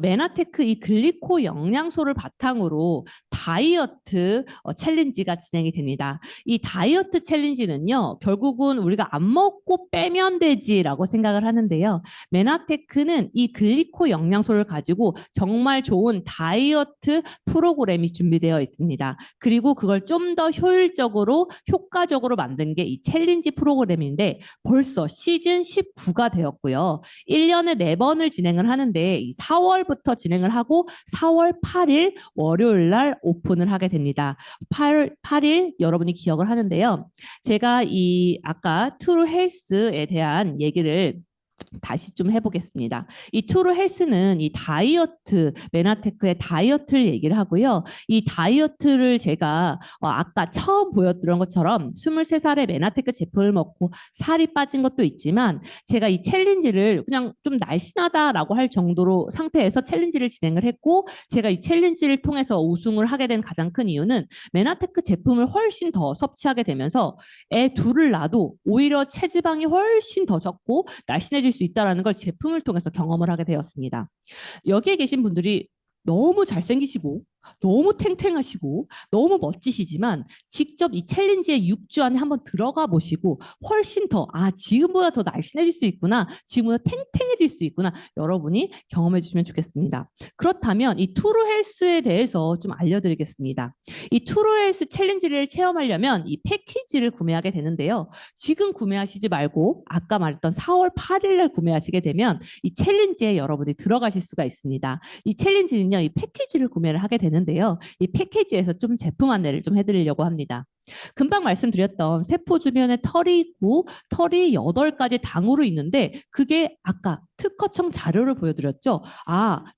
메나테크 이 글리코 영양소를 바탕으로 다이어트 챌린지가 진행이 됩니다. 이 다이어트 챌린지는요, 결국은 우리가 안 먹고 빼면 되지라고 생각을 하는데요. 메나테크는 이 글리코 영양소를 가지고 정말 좋은 다이어트 프로그램이 준비되어 있습니다. 그리고 그걸 좀 더 효율적으로 효과적으로 만든 게 이 챌린지 프로그램인데 벌써 시즌 19가 되었고요. 1년에 4번을 진행을 하는데 4월부터 진행을 하고 4월 8일 월요일 날 오픈을 하게 됩니다. 8일 여러분이 기억을 하는데요. 제가 이 아까 트루 헬스에 대한 얘기를 다시 좀 해보겠습니다. 이 투루 헬스는 이 다이어트, 메나테크의 다이어트를 얘기를 하고요. 이 다이어트를 제가 아까 처음 보여드린 것처럼 23살에 메나테크 제품을 먹고 살이 빠진 것도 있지만 제가 이 챌린지를 그냥 좀 날씬하다라고 할 정도로 상태에서 챌린지를 진행을 했고 제가 이 챌린지를 통해서 우승을 하게 된 가장 큰 이유는 메나테크 제품을 훨씬 더 섭취하게 되면서 애 둘을 낳아도 오히려 체지방이 훨씬 더 적고 날씬해질 수 있다는 걸 제품을 통해서 경험을 하게 되었습니다. 여기에 계신 분들이 너무 잘생기시고 너무 탱탱하시고 너무 멋지시지만 직접 이 챌린지의 6주 안에 한번 들어가 보시고 훨씬 더 지금보다 더 날씬해질 수 있구나, 지금보다 탱탱해질 수 있구나 여러분이 경험해 주시면 좋겠습니다. 그렇다면 이 투루 헬스에 대해서 좀 알려드리겠습니다. 이 투루 헬스 챌린지를 체험하려면 이 패키지를 구매하게 되는데요. 지금 구매하시지 말고 아까 말했던 4월 8일 날 구매하시게 되면 이 챌린지에 여러분이 들어가실 수가 있습니다. 이 챌린지는요, 이 패키지를 구매를 하게 되는데요. 이 패키지에서 좀 제품 안내를 좀 해드리려고 합니다. 금방 말씀드렸던 세포 주변에 털이 있고 털이 8가지 당으로 있는데 그게 아까 특허청 자료를 보여드렸죠.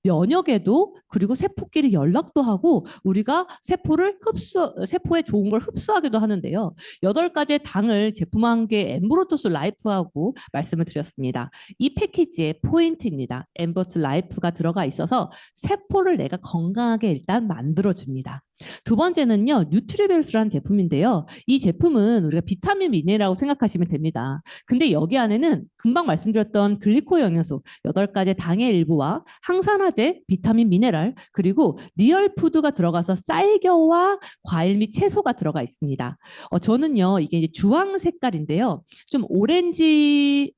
면역에도 그리고 세포끼리 연락도 하고 우리가 세포에 좋은 걸 흡수하기도 하는데요. 8가지의 당을 제품한 게 엠브로토스 라이프하고 말씀을 드렸습니다. 이 패키지의 포인트입니다. 엠버트 라이프가 들어가 있어서 세포를 내가 건강하게 일단 만들어줍니다. 두 번째는요, 뉴트리벨스라는 제품인데요. 이 제품은 우리가 비타민 미네랄이라고 생각하시면 됩니다. 근데 여기 안에는 금방 말씀드렸던 글리코 영양소 8가지 당의 일부와 항산화제, 비타민 미네랄, 그리고 리얼푸드가 들어가서 쌀겨와 과일 및 채소가 들어가 있습니다. 저는요, 이게 이제 주황 색깔인데요. 좀 오렌지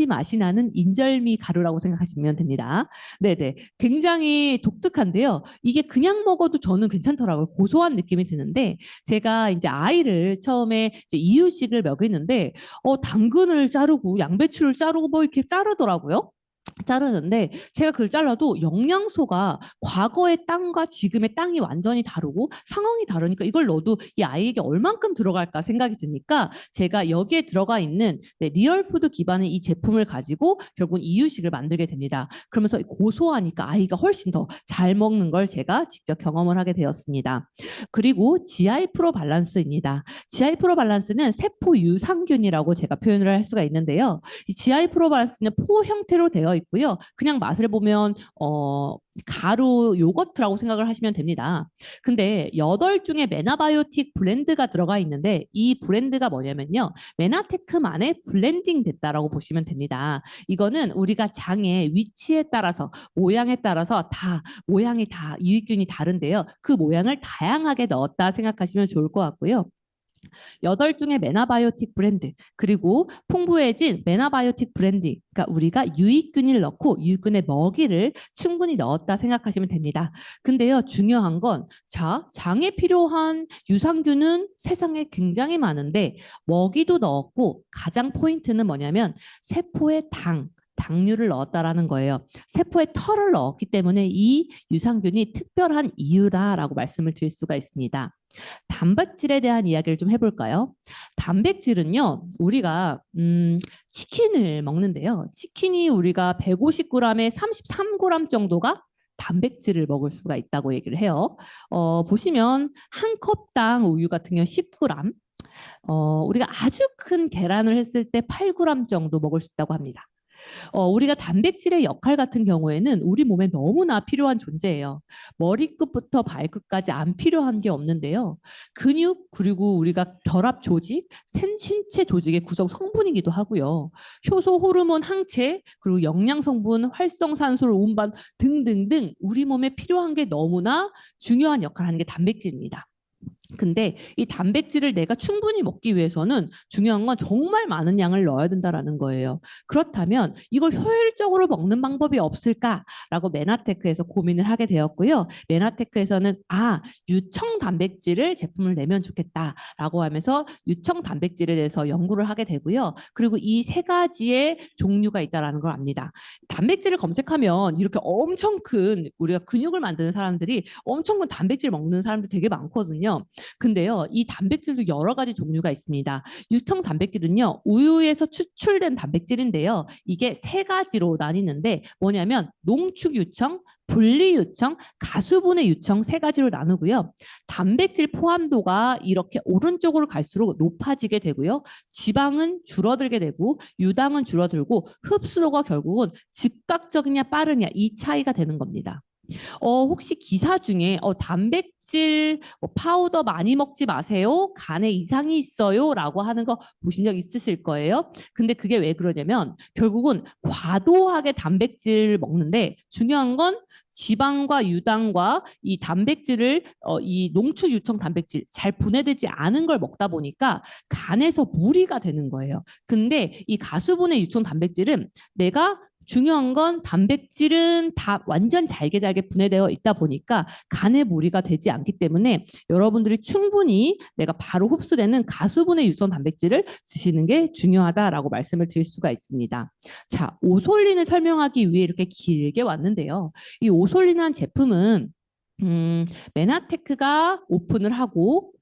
맛이 나는 인절미 가루라고 생각하시면 됩니다. 네네. 굉장히 독특한데요. 이게 그냥 먹어도 저는 괜찮더라고요. 고소한 느낌이 드는데 제가 이제 아이를 처음에 이제 이유식을 먹이는데 당근을 자르고 양배추를 자르고 뭐 이렇게 자르더라고요. 자르는데 제가 그걸 잘라도 영양소가 과거의 땅과 지금의 땅이 완전히 다르고 상황이 다르니까 이걸 넣어도 이 아이에게 얼만큼 들어갈까 생각이 드니까 제가 여기에 들어가 있는 리얼푸드 기반의 이 제품을 가지고 결국 이유식을 만들게 됩니다. 그러면서 고소하니까 아이가 훨씬 더 잘 먹는 걸 제가 직접 경험을 하게 되었습니다. 그리고 GI 프로 밸런스입니다. GI 프로 밸런스는 세포 유산균이라고 제가 표현을 할 수가 있는데요. 이 GI 프로 밸런스는 포 형태로 되어 있고요. 그냥 맛을 보면 가루 요거트라고 생각을 하시면 됩니다. 근데 8중의 메나바이오틱 블렌드가 들어가 있는데 이 블렌드가 뭐냐면요. 메나테크만의 블렌딩 됐다라고 보시면 됩니다. 이거는 우리가 장의 위치에 따라서 모양에 따라서 모양이 다 유익균이 다른데요. 그 모양을 다양하게 넣었다 생각하시면 좋을 것 같고요. 8중의 메나바이오틱 브랜드 그리고 풍부해진 메나바이오틱 브랜드 그러니까 우리가 유익균을 넣고 유익균의 먹이를 충분히 넣었다 생각하시면 됩니다. 근데요 중요한 건 장에 필요한 유산균은 세상에 굉장히 많은데 먹이도 넣었고 가장 포인트는 뭐냐면 세포의 당류를 넣었다라는 거예요. 세포에 털을 넣었기 때문에 이 유산균이 특별한 이유다라고 말씀을 드릴 수가 있습니다. 단백질에 대한 이야기를 좀 해볼까요? 단백질은요, 우리가 치킨을 먹는데요. 치킨이 우리가 150g에 33g 정도가 단백질을 먹을 수가 있다고 얘기를 해요. 보시면 한 컵당 우유 같은 경우 10g, 우리가 아주 큰 계란을 했을 때 8g 정도 먹을 수 있다고 합니다. 우리가 단백질의 역할 같은 경우에는 우리 몸에 너무나 필요한 존재예요. 머리끝부터 발끝까지 안 필요한 게 없는데요. 근육 그리고 우리가 결합 조직, 신체 조직의 구성 성분이기도 하고요. 효소, 호르몬, 항체, 그리고 영양 성분, 활성산소, 운반 등등등 우리 몸에 필요한 게 너무나 중요한 역할을 하는 게 단백질입니다. 근데 이 단백질을 내가 충분히 먹기 위해서는 중요한 건 정말 많은 양을 넣어야 된다는 거예요. 그렇다면 이걸 효율적으로 먹는 방법이 없을까라고 메나테크에서 고민을 하게 되었고요. 메나테크에서는 유청 단백질을 제품을 내면 좋겠다라고 하면서 유청 단백질에 대해서 연구를 하게 되고요. 그리고 이 3가지의 종류가 있다는 걸 압니다. 단백질을 검색하면 이렇게 엄청 큰 우리가 근육을 만드는 사람들이 엄청 큰 단백질 먹는 사람들 되게 많거든요. 근데요, 이 단백질도 여러 가지 종류가 있습니다. 유청 단백질은요, 우유에서 추출된 단백질인데요. 이게 세 가지로 나뉘는데 뭐냐면 농축 유청, 분리 유청, 가수분해 유청 세 가지로 나누고요. 단백질 포함도가 이렇게 오른쪽으로 갈수록 높아지게 되고요. 지방은 줄어들게 되고 유당은 줄어들고 흡수도가 결국은 즉각적이냐 빠르냐 이 차이가 되는 겁니다. 혹시 기사 중에 단백질 파우더 많이 먹지 마세요. 간에 이상이 있어요. 라고 하는 거 보신 적 있으실 거예요. 근데 그게 왜 그러냐면 결국은 과도하게 단백질 먹는데 중요한 건 지방과 유당과 이 단백질을 이 농축 유청 단백질 잘 분해되지 않은 걸 먹다 보니까 간에서 무리가 되는 거예요. 근데 이 가수분해 유청 단백질은 내가 중요한 건 단백질은 다 완전 잘게 분해되어 있다 보니까 간에 무리가 되지 않기 때문에 여러분들이 충분히 내가 바로 흡수되는 가수분해 유성 단백질을 드시는 게 중요하다라고 말씀을 드릴 수가 있습니다. 자, 오솔린을 설명하기 위해 이렇게 길게 왔는데요. 이 오솔린이라는 제품은 메나테크가 오픈을 하고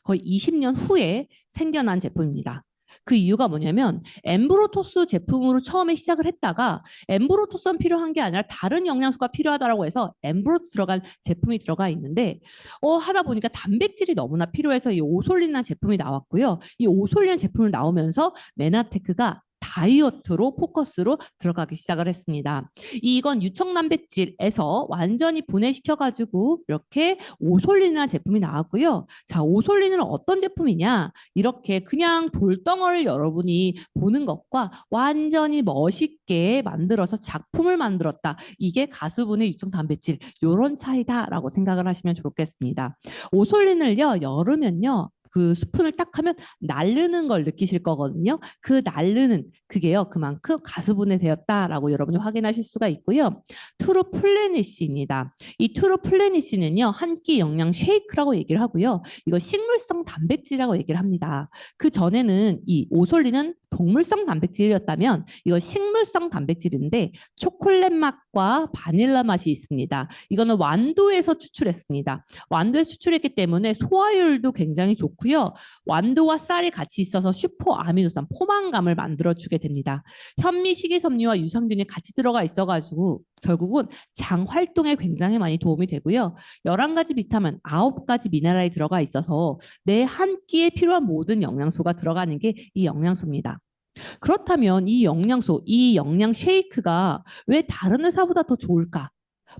거의 20년 후에 생겨난 제품입니다. 그 이유가 뭐냐면 엠브로토스 제품으로 처음에 시작을 했다가 엠브로토스는 필요한 게 아니라 다른 영양소가 필요하다고 해서 엠브로토스 들어간 제품이 들어가 있는데 하다 보니까 단백질이 너무나 필요해서 이 오솔린이라는 제품이 나왔고요. 이 오솔린 제품을 나오면서 메나테크가 다이어트로 포커스로 들어가기 시작을 했습니다. 이건 유청 단백질에서 완전히 분해시켜가지고 이렇게 오솔린이라는 제품이 나왔고요. 자, 오솔린은 어떤 제품이냐? 이렇게 그냥 돌덩어리를 여러분이 보는 것과 완전히 멋있게 만들어서 작품을 만들었다. 이게 가수분해 유청 단백질 이런 차이다라고 생각을 하시면 좋겠습니다. 오솔린을요, 열으면요. 그 스푼을 딱 하면 날르는 걸 느끼실 거거든요. 그 날르는 그게요. 그만큼 가수분해되었다라고 여러분이 확인하실 수가 있고요. 트루플래니시입니다. 이 트루플래니시는요. 한 끼 영양 쉐이크라고 얘기를 하고요. 이거 식물성 단백질이라고 얘기를 합니다. 그 전에는 이 오솔린은 동물성 단백질이었다면 이거 식물성 단백질인데 초콜릿 맛과 바닐라 맛이 있습니다. 이거는 완도에서 추출했습니다. 완도에서 추출했기 때문에 소화율도 굉장히 좋고요. 완도와 쌀이 같이 있어서 슈퍼 아미노산 포만감을 만들어주게 됩니다. 현미, 식이섬유와 유산균이 같이 들어가 있어가지고 결국은 장 활동에 굉장히 많이 도움이 되고요. 11가지 비타민, 9가지 미네랄이 들어가 있어서 내 한 끼에 필요한 모든 영양소가 들어가는 게 이 영양소입니다. 그렇다면 이 영양소, 이 영양 쉐이크가 왜 다른 회사보다 더 좋을까?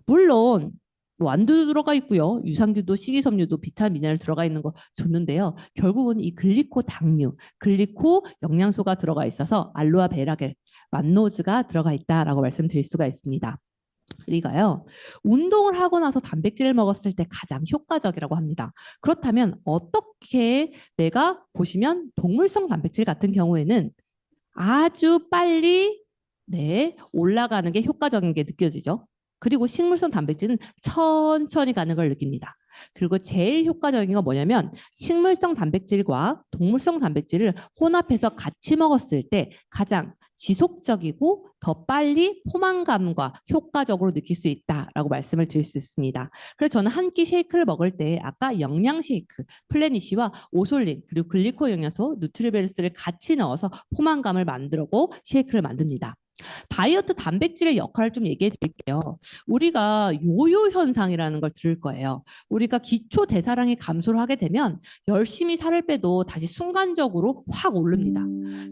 물론 완두도 들어가 있고요. 유산균도 식이섬유도 비타민 미네랄 들어가 있는 거 좋는데요. 결국은 이 글리코 당류, 글리코 영양소가 들어가 있어서 알로아 베라겔, 만노즈가 들어가 있다라고 말씀드릴 수가 있습니다. 우리가요, 운동을 하고 나서 단백질을 먹었을 때 가장 효과적이라고 합니다. 그렇다면 어떻게 내가 보시면 동물성 단백질 같은 경우에는 아주 빨리 올라가는 게 효과적인 게 느껴지죠. 그리고 식물성 단백질은 천천히 가는 걸 느낍니다. 그리고 제일 효과적인 건 뭐냐면 식물성 단백질과 동물성 단백질을 혼합해서 같이 먹었을 때 가장 지속적이고 더 빨리 포만감과 효과적으로 느낄 수 있다라고 말씀을 드릴 수 있습니다. 그래서 저는 한 끼 쉐이크를 먹을 때 아까 영양 쉐이크, 플래니시와 오솔린 그리고 글리코 영양소, 누트리베르스를 같이 넣어서 포만감을 만들고 쉐이크를 만듭니다. 다이어트 단백질의 역할을 좀 얘기해 드릴게요. 우리가 요요 현상이라는 걸 들을 거예요. 우리가 기초 대사량이 감소를 하게 되면 열심히 살을 빼도 다시 순간적으로 확 오릅니다.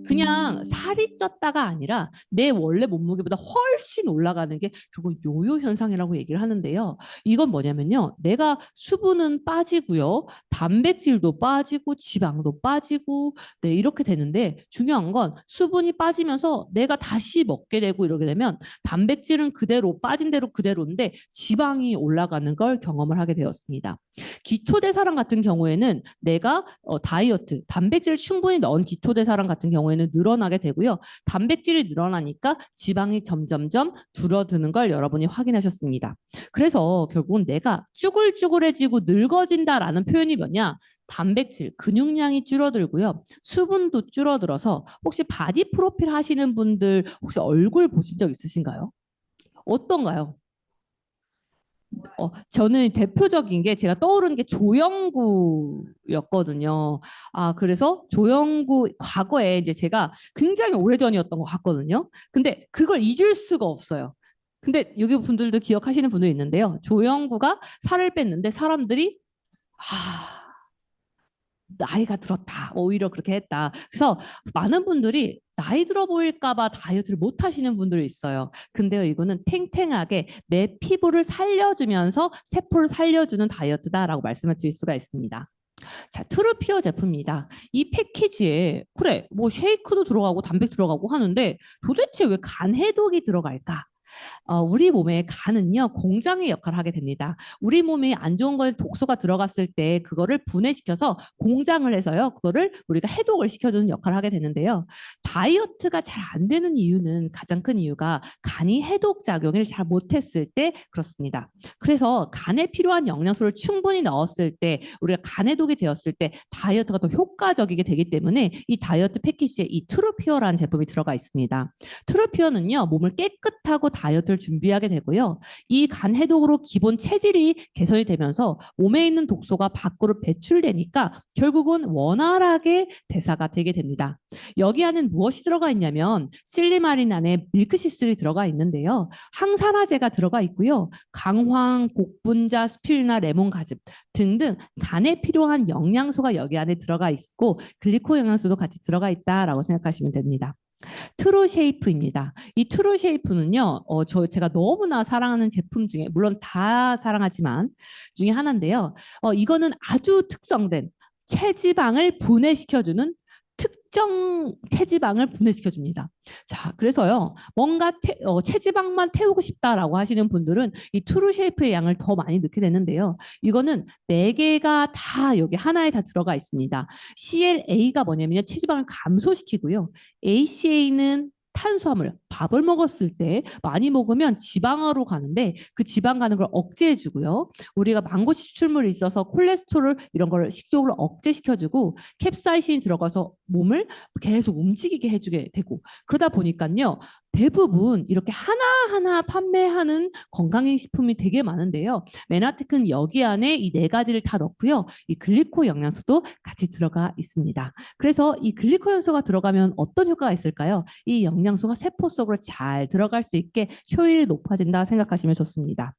그냥 살이 쪘다가 아니라 내 원래 몸무게보다 훨씬 올라가는 게 결국 요요 현상이라고 얘기를 하는데요. 이건 뭐냐면요. 내가 수분은 빠지고요. 단백질도 빠지고 지방도 빠지고 이렇게 되는데 중요한 건 수분이 빠지면서 내가 다시 먹게 되고 이러게 되면 단백질은 그대로 빠진 대로 그대로인데 지방이 올라가는 걸 경험을 하게 되었습니다. 기초대사량 같은 경우에는 내가 다이어트, 단백질을 충분히 넣은 기초대사량 같은 경우에는 늘어나게 되고요. 단백질이 늘어나니까 지방이 점점점 줄어드는 걸 여러분이 확인하셨습니다. 그래서 결국은 내가 쭈글쭈글해지고 늙어진다라는 표현이 뭐냐? 단백질, 근육량이 줄어들고요. 수분도 줄어들어서 혹시 바디 프로필 하시는 분들 혹시 얼굴 보신 적 있으신가요? 어떤가요? 저는 대표적인 게 제가 떠오르는 게 조영구였거든요. 그래서 조영구 과거에 이제 제가 굉장히 오래전이었던 것 같거든요. 근데 그걸 잊을 수가 없어요. 근데 여기 분들도 기억하시는 분도 있는데요. 조영구가 살을 뺐는데 사람들이 아, 나이가 들었다. 오히려 그렇게 했다. 그래서 많은 분들이 나이 들어 보일까 봐 다이어트를 못 하시는 분들이 있어요. 근데요, 이거는 탱탱하게 내 피부를 살려주면서 세포를 살려주는 다이어트다라고 말씀을 드릴 수가 있습니다. 자, 트루피어 제품입니다. 이 패키지에 그래, 뭐 쉐이크도 들어가고 단백 들어가고 하는데 도대체 왜 간해독이 들어갈까? 우리 몸의 간은요, 공장의 역할을 하게 됩니다. 우리 몸에 안 좋은 걸 독소가 들어갔을 때 그거를 분해시켜서 공장을 해서요, 그거를 우리가 해독을 시켜주는 역할을 하게 되는데요. 다이어트가 잘 안 되는 이유는 가장 큰 이유가 간이 해독 작용을 잘 못했을 때 그렇습니다. 그래서 간에 필요한 영양소를 충분히 넣었을 때 우리가 간 해독이 되었을 때 다이어트가 더 효과적이게 되기 때문에 이 다이어트 패키지에 이 트루피어라는 제품이 들어가 있습니다. 트루피어는요, 몸을 깨끗하고 다이어트를 준비하게 되고요. 이 간 해독으로 기본 체질이 개선이 되면서 몸에 있는 독소가 밖으로 배출되니까 결국은 원활하게 대사가 되게 됩니다. 여기 안은 무엇이 들어가 있냐면 실리마린 안에 밀크시슬이 들어가 있는데요. 항산화제가 들어가 있고요. 강황, 곡분자, 스피루리나, 레몬가즙 등등 간에 필요한 영양소가 여기 안에 들어가 있고 글리코 영양소도 같이 들어가 있다라고 생각하시면 됩니다. 트루쉐이프입니다. 이 트루쉐이프는요, 제가 너무나 사랑하는 제품 중에, 물론 다 사랑하지만 중에 하나인데요. 이거는 아주 특성된 체지방을 분해시켜주는 특정 체지방을 분해시켜줍니다. 자, 그래서요, 뭔가 체지방만 태우고 싶다라고 하시는 분들은 이 트루쉐이프의 양을 더 많이 넣게 되는데요. 이거는 네 개가 다 여기 하나에 다 들어가 있습니다. CLA가 뭐냐면요, 체지방을 감소시키고요. ACA는 탄수화물, 밥을 먹었을 때 많이 먹으면 지방으로 가는데 그 지방 가는 걸 억제해 주고요. 우리가 망고 추출물이 있어서 콜레스테롤 이런 걸 식욕을 억제시켜 주고 캡사이신이 들어가서 몸을 계속 움직이게 해주게 되고 그러다 보니까요. 대부분 이렇게 하나하나 판매하는 건강식품이 되게 많은데요. 메나테크는 여기 안에 이 네 가지를 다 넣고요. 이 글리코 영양소도 같이 들어가 있습니다. 그래서 이 글리코 영양소가 들어가면 어떤 효과가 있을까요? 이 영양소가 세포 속으로 잘 들어갈 수 있게 효율이 높아진다 생각하시면 좋습니다.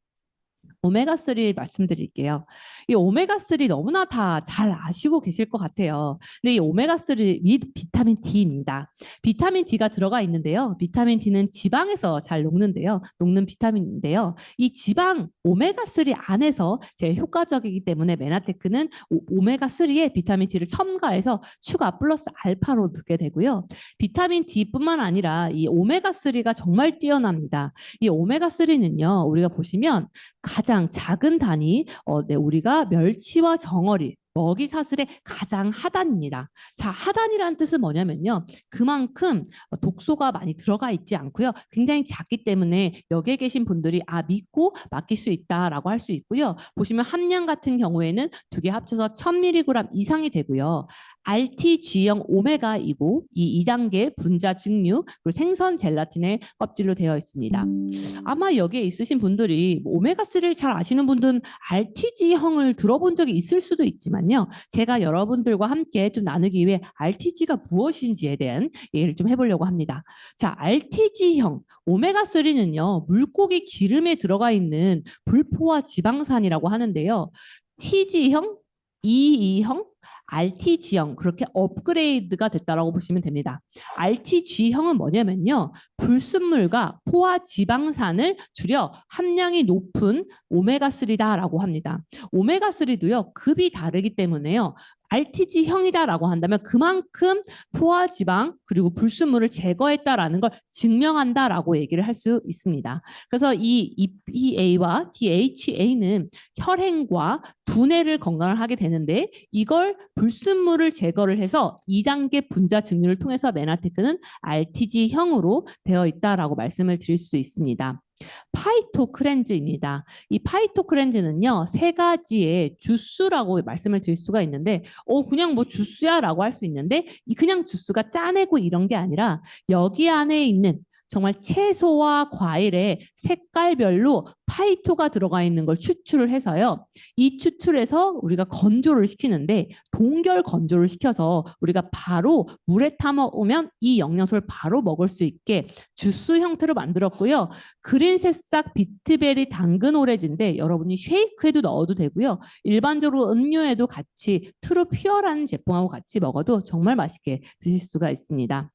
오메가3 말씀드릴게요. 이 오메가3 너무나 다 잘 아시고 계실 것 같아요. 근데 이 오메가3 윗 비타민 D입니다. 비타민 D가 들어가 있는데요. 비타민 D는 지방에서 잘 녹는데요. 녹는 비타민인데요. 이 지방 오메가3 안에서 제일 효과적이기 때문에 메나테크는 오메가3에 비타민 D를 첨가해서 추가 플러스 알파로 넣게 되고요. 비타민 D뿐만 아니라 이 오메가3가 정말 뛰어납니다. 이 오메가3는요. 우리가 보시면 가장 작은 단위, 네, 우리가 멸치와 정어리, 먹이 사슬의 가장 하단입니다. 자, 하단이라는 뜻은 뭐냐면요. 그만큼 독소가 많이 들어가 있지 않고요. 굉장히 작기 때문에 여기에 계신 분들이 믿고 맡길 수 있다라고 할 수 있고요. 보시면 함량 같은 경우에는 두 개 합쳐서 1000mg 이상이 되고요. RTG형 오메가이고 이 2단계 분자 증류 그리고 생선 젤라틴의 껍질로 되어 있습니다. 아마 여기에 있으신 분들이 오메가3를 잘 아시는 분들은 RTG형을 들어본 적이 있을 수도 있지만요. 제가 여러분들과 함께 좀 나누기 위해 RTG가 무엇인지에 대한 얘기를 좀 해보려고 합니다. 자, RTG형 오메가3는요. 물고기 기름에 들어가 있는 불포화 지방산이라고 하는데요. TG형, EE형, RTG형 그렇게 업그레이드가 됐다라고 보시면 됩니다. RTG형은 뭐냐면요. 불순물과 포화 지방산을 줄여 함량이 높은 오메가3다라고 합니다. 오메가3도요. 급이 다르기 때문에요. RTG형이다라고 한다면 그만큼 포화지방 그리고 불순물을 제거했다라는 걸 증명한다라고 얘기를 할 수 있습니다. 그래서 이 EPA와 DHA는 혈행과 두뇌를 건강을 하게 되는데 이걸 불순물을 제거를 해서 2단계 분자 증류를 통해서 메나테크는 RTG형으로 되어 있다라고 말씀을 드릴 수 있습니다. 파이토크렌즈입니다. 이 파이토크렌즈는요, 세 가지의 주스라고 말씀을 드릴 수가 있는데, 그냥 뭐 주스야 라고 할 수 있는데, 이 그냥 주스가 짜내고 이런 게 아니라, 여기 안에 있는 정말 채소와 과일에 색깔별로 파이토가 들어가 있는 걸 추출을 해서요. 이 추출해서 우리가 건조를 시키는데 동결 건조를 시켜서 우리가 바로 물에 타 먹으면 이 영양소를 바로 먹을 수 있게 주스 형태로 만들었고요. 그린 새싹 비트베리 당근 오레지인데 여러분이 쉐이크에도 넣어도 되고요. 일반적으로 음료에도 같이 트루 퓨어라는 제품하고 같이 먹어도 정말 맛있게 드실 수가 있습니다.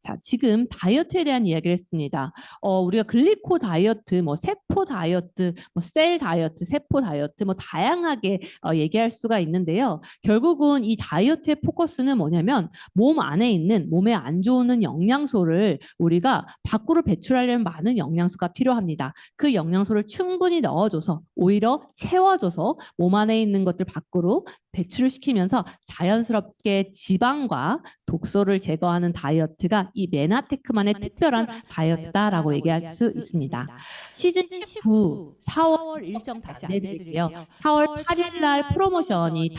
자, 지금 다이어트에 대한 이야기를 했습니다. 우리가 글리코 다이어트, 뭐 세포 다이어트, 뭐 셀 다이어트, 세포 다이어트, 뭐 다양하게 얘기할 수가 있는데요. 결국은 이 다이어트의 포커스는 뭐냐면 몸 안에 있는 몸에 안 좋은 영양소를 우리가 밖으로 배출하려면 많은 영양소가 필요합니다. 그 영양소를 충분히 넣어줘서 오히려 채워줘서 몸 안에 있는 것들 밖으로 배출을 시키면서 자연스럽게 지방과 독소를 제거하는 다이어트가 이 메나테크만의 특별한 다이어트다라고 얘기할 수 있습니다. 시즌 19 4월 일정 다시 안내드릴게요. 4월 8일 날 프로모션이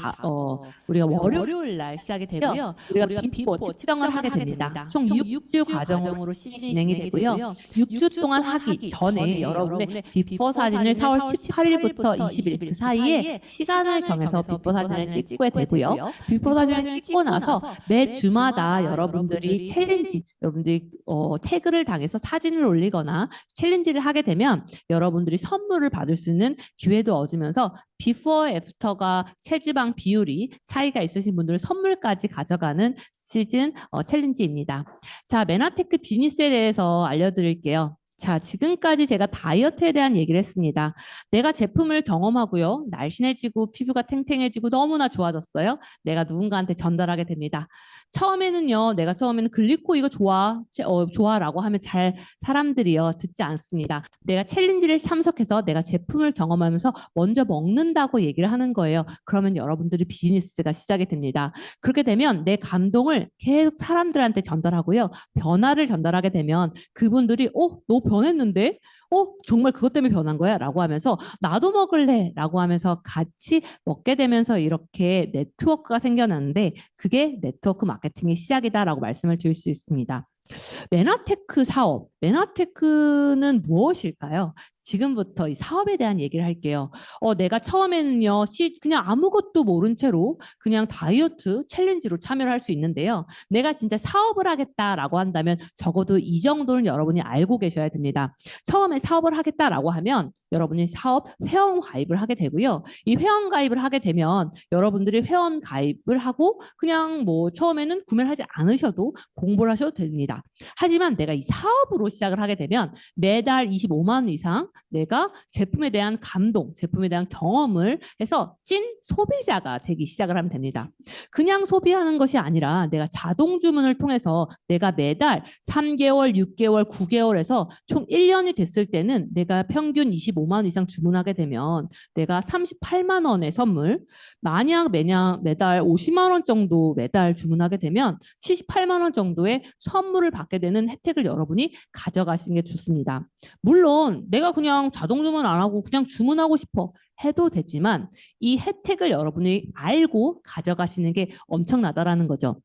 우리가 월요일 날 시작이 되고요. 우리가 비포 측정을 하게 됩니다. 총 6주 과정으로 진행이 되고요. 6주 동안 하기 전에 여러분의 비포 사진을 4월 18일부터 20일 그 사이에 시간을 정해서 비포 사진을 찍게 되고요. 비포 사진을 찍고 나서 매 주마다 여러분들이 챌린지, 여러분들이 태그를 당해서 사진을 올리거나 챌린지를 하게 되면 여러분들이 선물을 받을 수 있는 기회도 얻으면서 비포 애프터가 체지방 비율이 차이가 있으신 분들은 선물까지 가져가는 시즌 챌린지입니다. 자, 메나테크 비즈니스에 대해서 알려드릴게요. 자, 지금까지 제가 다이어트에 대한 얘기를 했습니다. 내가 제품을 경험하고요. 날씬해지고 피부가 탱탱해지고 너무나 좋아졌어요. 내가 누군가한테 전달하게 됩니다. 처음에는요, 내가 처음에는 글리코 이거 좋아, 좋아라고 하면 잘 사람들이요, 듣지 않습니다. 내가 챌린지를 참석해서 내가 제품을 경험하면서 먼저 먹는다고 얘기를 하는 거예요. 그러면 여러분들이 비즈니스가 시작이 됩니다. 그렇게 되면 내 감동을 계속 사람들한테 전달하고요. 변화를 전달하게 되면 그분들이, 너 변했는데? 정말 그것 때문에 변한 거야? 라고 하면서 나도 먹을래 라고 하면서 같이 먹게 되면서 이렇게 네트워크가 생겨났는데 그게 네트워크 마케팅의 시작이다라고 말씀을 드릴 수 있습니다. 메나테크 사업, 메나테크는 무엇일까요? 지금부터 이 사업에 대한 얘기를 할게요. 내가 처음에는요, 그냥 아무것도 모른 채로 그냥 다이어트 챌린지로 참여를 할 수 있는데요. 내가 진짜 사업을 하겠다라고 한다면 적어도 이 정도는 여러분이 알고 계셔야 됩니다. 처음에 사업을 하겠다라고 하면 여러분이 사업 회원 가입을 하게 되고요. 이 회원 가입을 하게 되면 여러분들이 회원 가입을 하고 그냥 뭐 처음에는 구매를 하지 않으셔도 공부를 하셔도 됩니다. 하지만 내가 이 사업으로 시작을 하게 되면 매달 25만 원 이상 내가 제품에 대한 감동, 제품에 대한 경험을 해서 찐 소비자가 되기 시작을 하면 됩니다. 그냥 소비하는 것이 아니라 내가 자동 주문을 통해서 내가 매달 3개월, 6개월, 9개월에서 총 1년이 됐을 때는 내가 평균 25만 원 이상 주문하게 되면 내가 38만 원의 선물, 만약 매달 50만 원 정도 매달 주문하게 되면 78만 원 정도의 선물을 받게 되는 혜택을 여러분이 가져가시는 게 좋습니다. 물론 내가 그냥 자동 주문 안 하고 그냥 주문하고 싶어 해도 되지만 이 혜택을 여러분이 알고 가져가시는 게 엄청나다라는 거죠.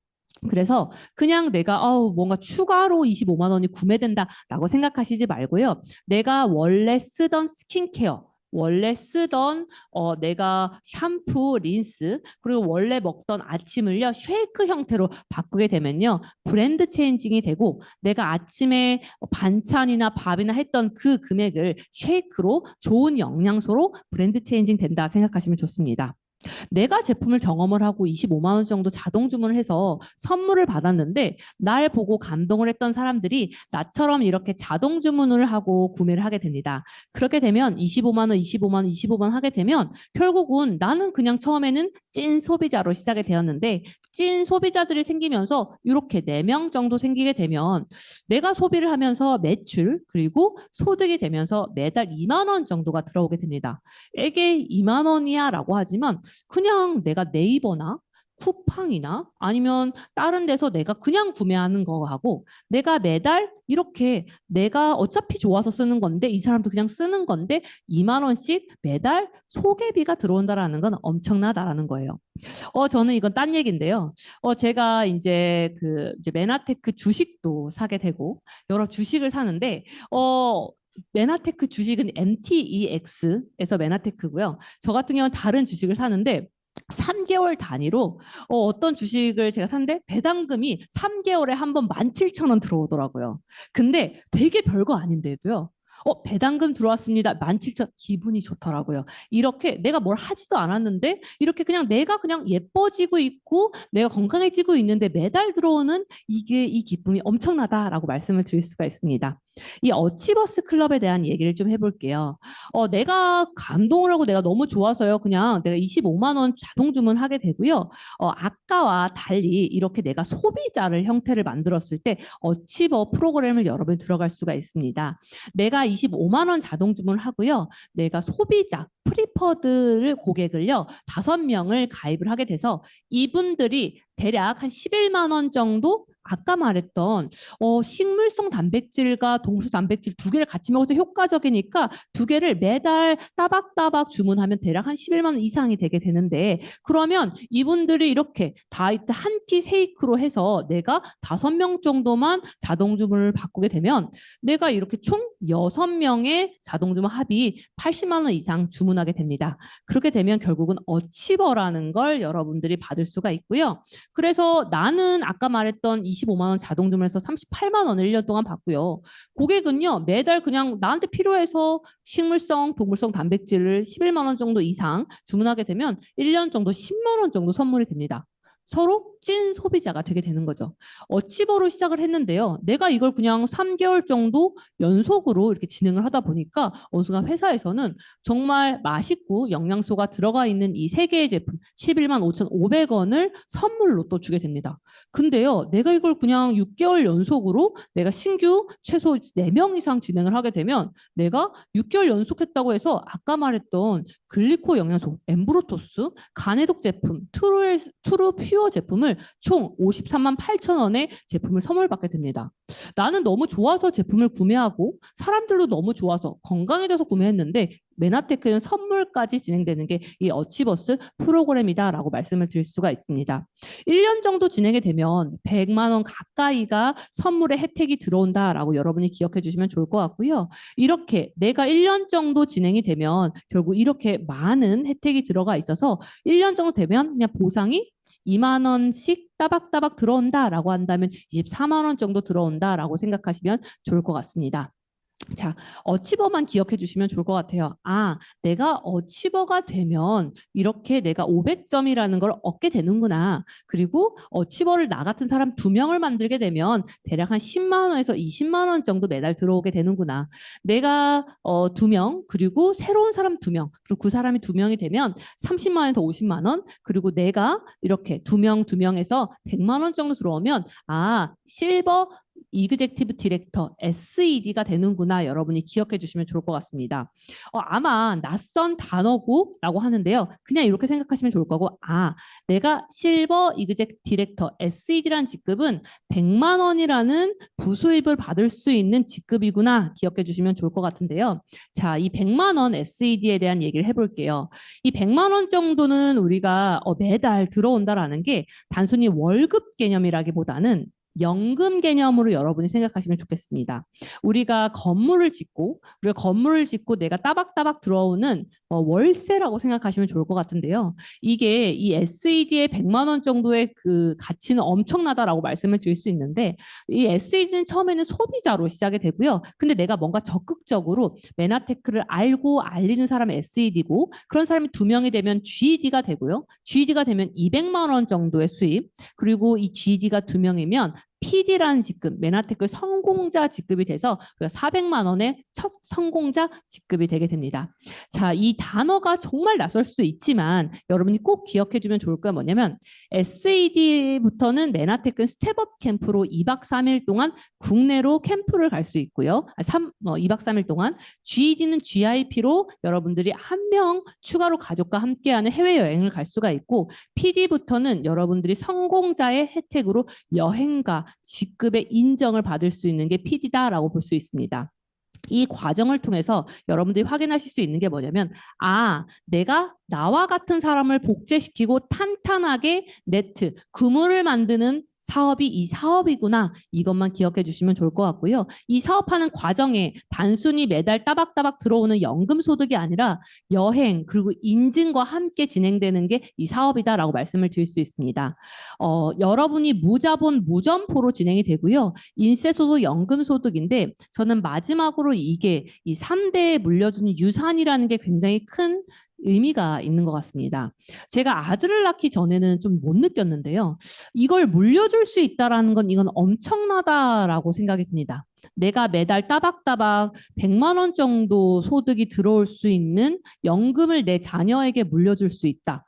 그래서 그냥 내가 뭔가 추가로 25만 원이 구매된다라고 생각하시지 말고요. 내가 원래 쓰던 스킨케어 원래 쓰던 내가 샴푸, 린스 그리고 원래 먹던 아침을요 쉐이크 형태로 바꾸게 되면요 브랜드 체인징이 되고 내가 아침에 반찬이나 밥이나 했던 그 금액을 쉐이크로 좋은 영양소로 브랜드 체인징 된다 생각하시면 좋습니다. 내가 제품을 경험을 하고 25만 원 정도 자동 주문을 해서 선물을 받았는데 날 보고 감동을 했던 사람들이 나처럼 이렇게 자동 주문을 하고 구매를 하게 됩니다. 그렇게 되면 25만 원, 25만 원, 25만 원 하게 되면 결국은 나는 그냥 처음에는 찐 소비자로 시작이 되었는데 찐 소비자들이 생기면서 이렇게 4명 정도 생기게 되면 내가 소비를 하면서 매출 그리고 소득이 되면서 매달 2만 원 정도가 들어오게 됩니다. 이게 2만 원이야 라고 하지만 그냥 내가 네이버나 쿠팡이나 아니면 다른 데서 내가 그냥 구매하는 거하고 내가 매달 이렇게 내가 어차피 좋아서 쓰는 건데 이 사람도 그냥 쓰는 건데 2만 원씩 매달 소개비가 들어온다라는 건 엄청나다라는 거예요. 저는 이건 딴 얘기인데요. 제가 이제 메나테크 주식도 사게 되고 여러 주식을 사는데 메나테크 주식은 MTEX에서 메나테크고요. 저 같은 경우는 다른 주식을 사는데 3개월 단위로 어떤 주식을 제가 샀는데 배당금이 3개월에 한 번 17,000원 들어오더라고요. 근데 되게 별거 아닌데도요. 배당금 들어왔습니다. 17,000 기분이 좋더라고요. 이렇게 내가 뭘 하지도 않았는데 이렇게 그냥 내가 그냥 예뻐지고 있고 내가 건강해지고 있는데 매달 들어오는 이 기쁨이 엄청나다라고 말씀을 드릴 수가 있습니다. 이 어치버스 클럽에 대한 얘기를 좀 해볼게요. 내가 감동을 하고 내가 너무 좋아서요. 그냥 내가 25만 원 자동 주문하게 되고요. 아까와 달리 이렇게 내가 소비자를 형태를 만들었을 때 어치버 프로그램을 여러분 들어갈 수가 있습니다. 내가 25만 원 자동 주문을 하고요. 내가 소비자 프리퍼드를 고객을요. 5명을 가입을 하게 돼서 이분들이 대략 한 11만 원 정도 아까 말했던 식물성 단백질과 동수 단백질 두 개를 같이 먹어도 효과적이니까 두 개를 매달 따박따박 주문하면 대략 한 11만 원 이상이 되게 되는데 그러면 이분들이 이렇게 다이트 한 끼 쉐이크로 해서 내가 5명 정도만 자동 주문을 바꾸게 되면 내가 이렇게 총 6명의 자동 주문 합이 80만 원 이상 주문하게 됩니다. 그렇게 되면 결국은 어치버라는 걸 여러분들이 받을 수가 있고요. 그래서 나는 아까 말했던 25만 원 자동 주문해서 38만 원을 1년 동안 받고요. 고객은요, 매달 그냥 나한테 필요해서 식물성, 동물성 단백질을 11만 원 정도 이상 주문하게 되면 1년 정도 10만 원 정도 선물이 됩니다. 서로 찐 소비자가 되게 되는 거죠. 어치버로 시작을 했는데요. 내가 이걸 그냥 3개월 정도 연속으로 이렇게 진행을 하다 보니까 어느 순간 회사에서는 정말 맛있고 영양소가 들어가 있는 이 3개의 제품 11만 5,500원을 선물로 또 주게 됩니다. 근데요. 내가 이걸 그냥 6개월 연속으로 내가 신규 최소 4명 이상 진행을 하게 되면 내가 6개월 연속했다고 해서 아까 말했던 글리코 영양소, 엠브로토스, 간해독 제품, 트루 퓨어 제품을 총 53만 8천 원의 제품을 선물 받게 됩니다. 나는 너무 좋아서 제품을 구매하고 사람들도 너무 좋아서 건강해져서 구매했는데 메나테크는 선물까지 진행되는 게 이 어치버스 프로그램이다라고 말씀을 드릴 수가 있습니다. 1년 정도 진행이 되면 100만 원 가까이가 선물의 혜택이 들어온다라고 여러분이 기억해 주시면 좋을 것 같고요. 이렇게 내가 1년 정도 진행이 되면 결국 이렇게 많은 혜택이 들어가 있어서 1년 정도 되면 그냥 보상이 2만 원씩 따박따박 들어온다라고 한다면 24만 원 정도 들어온다라고 생각하시면 좋을 것 같습니다. 자, 어치버만 기억해 주시면 좋을 것 같아요. 내가 어치버가 되면 이렇게 내가 500점이라는 걸 얻게 되는구나. 그리고 어치버를 나 같은 사람 2명을 만들게 되면 대략 한 10만 원에서 20만 원 정도 매달 들어오게 되는구나. 내가 2명, 그리고 새로운 사람 2명, 그리고 그 사람이 2명이 되면 30만 원에서 50만 원, 그리고 내가 이렇게 2명에서 100만 원 정도 들어오면 실버 이그젝티브 디렉터 SED가 되는구나 여러분이 기억해 주시면 좋을 것 같습니다. 아마 낯선 단어구라고 하는데요. 그냥 이렇게 생각하시면 좋을 거고 내가 실버 이그젝 디렉터 SED라는 직급은 100만 원이라는 부수입을 받을 수 있는 직급이구나 기억해 주시면 좋을 것 같은데요. 자, 이 100만 원 SED에 대한 얘기를 해볼게요. 이 100만 원 정도는 우리가 매달 들어온다라는 게 단순히 월급 개념이라기보다는 연금 개념으로 여러분이 생각하시면 좋겠습니다. 우리가 건물을 짓고 내가 따박따박 들어오는 월세라고 생각하시면 좋을 것 같은데요. 이게 이 SED의 100만 원 정도의 그 가치는 엄청나다라고 말씀을 드릴 수 있는데 이 SED는 처음에는 소비자로 시작이 되고요. 근데 내가 뭔가 적극적으로 메나테크를 알고 알리는 사람이 SED고 그런 사람이 2명이 되면 GED가 되고요. GED가 되면 200만 원 정도의 수입 그리고 이 GED가 2명이면 PD라는 직급, 메나테크 성공자 직급이 돼서 우리가 400만 원의 첫 성공자 직급이 되게 됩니다. 자, 이 단어가 정말 낯설 수도 있지만 여러분이 꼭 기억해 주면 좋을 건 뭐냐면 SAD부터는 메나테크 스텝업 캠프로 2박 3일 동안 국내로 캠프를 갈 수 있고요. 2박 3일 동안 GED는 GIP로 여러분들이 한 명 추가로 가족과 함께하는 해외여행을 갈 수가 있고 PD부터는 여러분들이 성공자의 혜택으로 여행가 직급의 인정을 받을 수 있는 게 PD다라고 볼 수 있습니다. 이 과정을 통해서 여러분들이 확인하실 수 있는 게 뭐냐면 내가 나와 같은 사람을 복제시키고 탄탄하게 네트, 그물을 만드는 사업이 이 사업이구나. 이것만 기억해 주시면 좋을 것 같고요. 이 사업하는 과정에 단순히 매달 따박따박 들어오는 연금 소득이 아니라 여행 그리고 인증과 함께 진행되는 게 이 사업이다라고 말씀을 드릴 수 있습니다. 여러분이 무자본 무점포로 진행이 되고요. 인세소득 연금소득인데 저는 마지막으로 이게 이 3대에 물려주는 유산이라는 게 굉장히 큰 의미가 있는 것 같습니다. 제가 아들을 낳기 전에는 좀 못 느꼈는데요. 이걸 물려줄 수 있다라는 건 이건 엄청나다라고 생각이 듭니다. 내가 매달 따박따박 100만 원 정도 소득이 들어올 수 있는 연금을 내 자녀에게 물려줄 수 있다.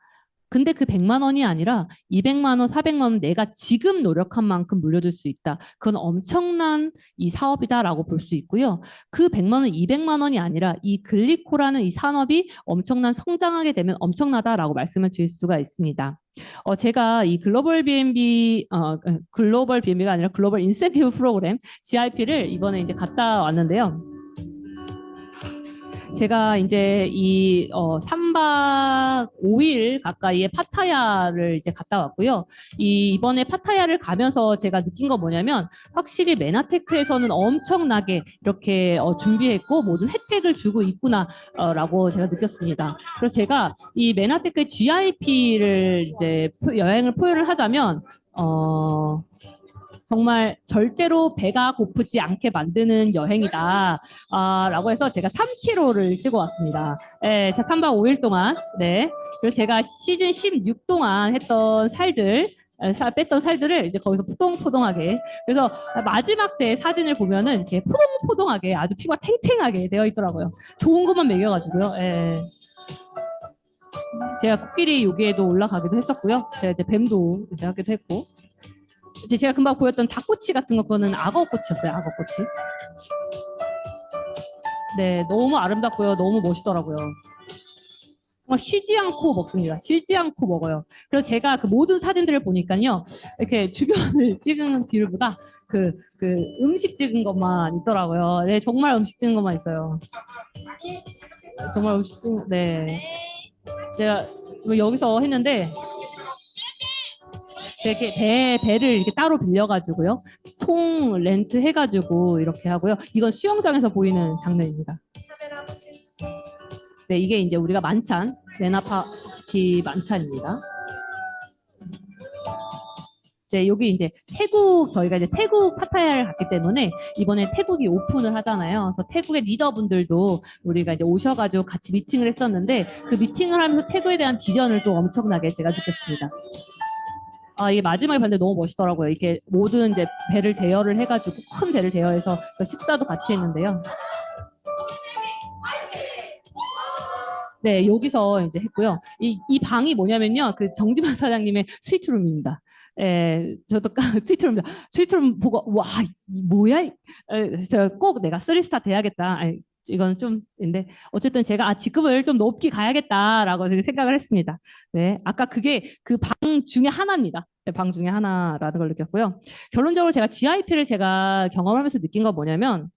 근데 그 100만 원이 아니라 200만 원, 400만 원 내가 지금 노력한 만큼 물려줄 수 있다. 그건 엄청난 이 사업이다라고 볼 수 있고요. 그 100만 원, 200만 원이 아니라 이 글리코라는 이 산업이 엄청난 성장하게 되면 엄청나다라고 말씀을 드릴 수가 있습니다. 제가 이 글로벌 BNB가 아니라 글로벌 인센티브 프로그램 GIP를 이번에 이제 갔다 왔는데요. 제가 이제 이 3박 5일 가까이의 파타야를 이제 갔다 왔고요. 이번에 파타야를 가면서 제가 느낀 건 뭐냐면 확실히 메나테크에서는 엄청나게 이렇게 준비했고 모든 혜택을 주고 있구나라고 제가 느꼈습니다. 그래서 제가 이 메나테크 GIP를 이제 여행을 표현을 하자면 정말 절대로 배가 고프지 않게 만드는 여행이다. 라고 해서 제가 3kg를 찌고 왔습니다. 네, 3박 5일 동안. 네. 그래서 제가 시즌 16 동안 했던 살들, 뺐던 살들을 이제 거기서 포동포동하게. 그래서 마지막 때 사진을 보면은 이렇게 포동포동하게 아주 피부가 탱탱하게 되어 있더라고요. 좋은 것만 먹여가지고요. 예. 제가 코끼리 요기에도 올라가기도 했었고요. 제가 이제 뱀도 이제 하기도 했고. 제가 금방 보였던 닭꼬치 같은 거 그거는 악어꼬치였어요. 악어꼬치. 네, 너무 아름답고요. 너무 멋있더라고요. 정말 쉬지 않고 먹습니다. 쉬지 않고 먹어요. 그래서 제가 그 모든 사진들을 보니까요. 이렇게 주변을 찍은 뷰보다 그 음식 찍은 것만 있더라고요. 네, 정말 음식 찍은 것만 있어요. 정말 음식 찍은, 네. 제가 여기서 했는데 이렇게 배를 이렇게 따로 빌려가지고요. 통 렌트 해가지고 이렇게 하고요. 이건 수영장에서 보이는 장면입니다. 네, 이게 이제 우리가 만찬, 메나파티 만찬입니다. 네, 여기 이제 저희가 이제 태국 파타야를 갔기 때문에 이번에 태국이 오픈을 하잖아요. 그래서 태국의 리더분들도 우리가 이제 오셔가지고 같이 미팅을 했었는데 그 미팅을 하면서 태국에 대한 비전을 또 엄청나게 제가 느꼈습니다. 이게 마지막에 봤는데 너무 멋있더라고요. 이렇게 모든 이제 배를 대여를 해가지고 큰 배를 대여해서 식사도 같이 했는데요. 네, 여기서 이제 했고요. 이 방이 뭐냐면요. 그 정지만 사장님의 스위트룸입니다. 예, 저도 스위트룸 보고 와, 뭐야? 제가 꼭 내가 3스타 돼야겠다. 이건 좀인데 어쨌든 제가 직급을 좀 높게 가야겠다라고 생각을 했습니다. 네, 아까 그게 그 방 중에 하나입니다. 네, 방 중에 하나라는 걸 느꼈고요. 결론적으로 제가 GIP를 제가 경험하면서 느낀 건 뭐냐면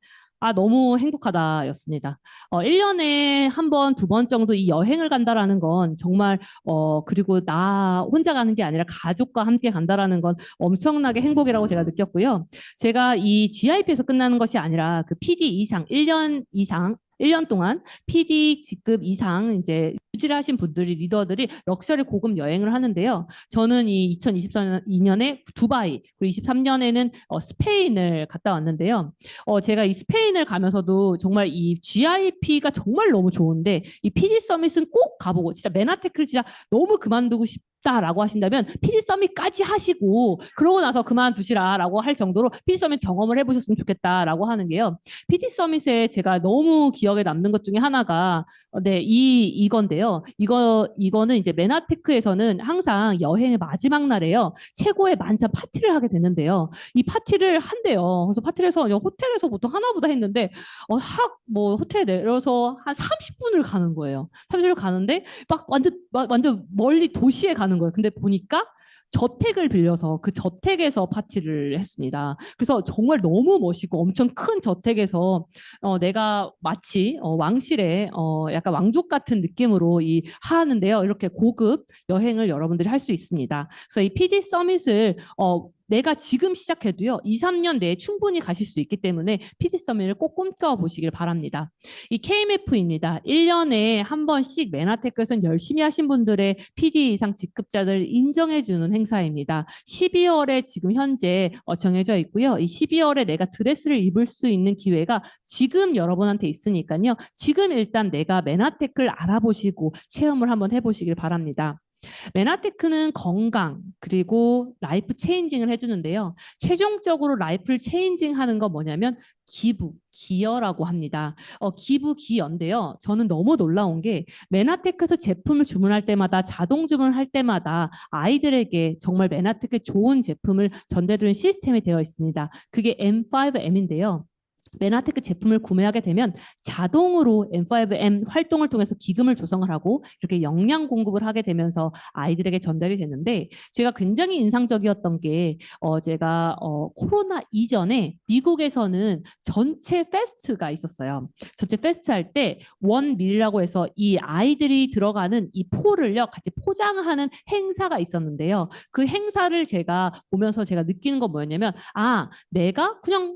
너무 행복하다였습니다. 1년에 한 번, 두 번 정도 이 여행을 간다라는 건 정말, 그리고 나 혼자 가는 게 아니라 가족과 함께 간다라는 건 엄청나게 행복이라고 제가 느꼈고요. 제가 이 GIP에서 끝나는 것이 아니라 그 PD 이상, 1년 동안 PD 직급 이상 이제 유지를 하신 분들이 리더들이 럭셔리 고급 여행을 하는데요. 저는 이 2024년에 두바이 그리고 23년에는 스페인을 갔다 왔는데요. 제가 이 스페인을 가면서도 정말 이 GIP가 정말 너무 좋은데 이 PD 서밋은 꼭 가보고 진짜 메나테크를 진짜 너무 그만두고 싶다라고 하신다면 PD 서밋까지 하시고 그러고 나서 그만두시라라고 할 정도로 PD 서밋 경험을 해보셨으면 좋겠다라고 하는 게요. PD 서밋에 제가 너무 기억에 남는 것 중에 하나가 네, 이건데요. 이거는 이제 메나테크에서는 항상 여행의 마지막 날에요. 최고의 만찬 파티를 하게 되는데요. 이 파티를 한대요. 그래서 파티를 해서 호텔에서 보통 하나보다 했는데 뭐 호텔에 내려서 한 30분을 가는 거예요. 30분을 가는데 막 완전 멀리 도시에 가는 거예요. 근데 보니까 저택을 빌려서 그 저택에서 파티를 했습니다. 그래서 정말 너무 멋있고 엄청 큰 저택에서 내가 마치 왕실의 약간 왕족 같은 느낌으로 하는데요. 이렇게 고급 여행을 여러분들이 할 수 있습니다. 그래서 이 PD 서밋을 내가 지금 시작해도요, 2, 3년 내에 충분히 가실 수 있기 때문에 PD 서밋을 꼭 꿈꿔보시길 바랍니다. 이 KMF입니다. 1년에 한 번씩 메나테크에서는 열심히 하신 분들의 PD 이상 직급자들을 인정해주는 행사입니다. 12월에 지금 현재 정해져 있고요. 이 12월에 내가 드레스를 입을 수 있는 기회가 지금 여러분한테 있으니까요. 지금 일단 내가 메나테크를 알아보시고 체험을 한번 해보시길 바랍니다. 메나테크는 건강 그리고 라이프 체인징을 해주는데요. 최종적으로 라이프를 체인징하는 건 뭐냐면 기여라고 합니다. 기여인데요. 저는 너무 놀라운 게 메나테크에서 제품을 주문할 때마다 자동 주문할 때마다 아이들에게 정말 메나테크 좋은 제품을 전달해주는 시스템이 되어 있습니다. 그게 M5M인데요. 메나테크 제품을 구매하게 되면 자동으로 M5M 활동을 통해서 기금을 조성을 하고 이렇게 영양 공급을 하게 되면서 아이들에게 전달이 되는데 제가 굉장히 인상적이었던 게 제가 코로나 이전에 미국에서는 전체 페스트가 있었어요. 전체 페스트 할 때 원밀이라고 해서 이 아이들이 들어가는 이 포를요 같이 포장하는 행사가 있었는데요. 그 행사를 제가 보면서 제가 느끼는 건 뭐였냐면 내가 그냥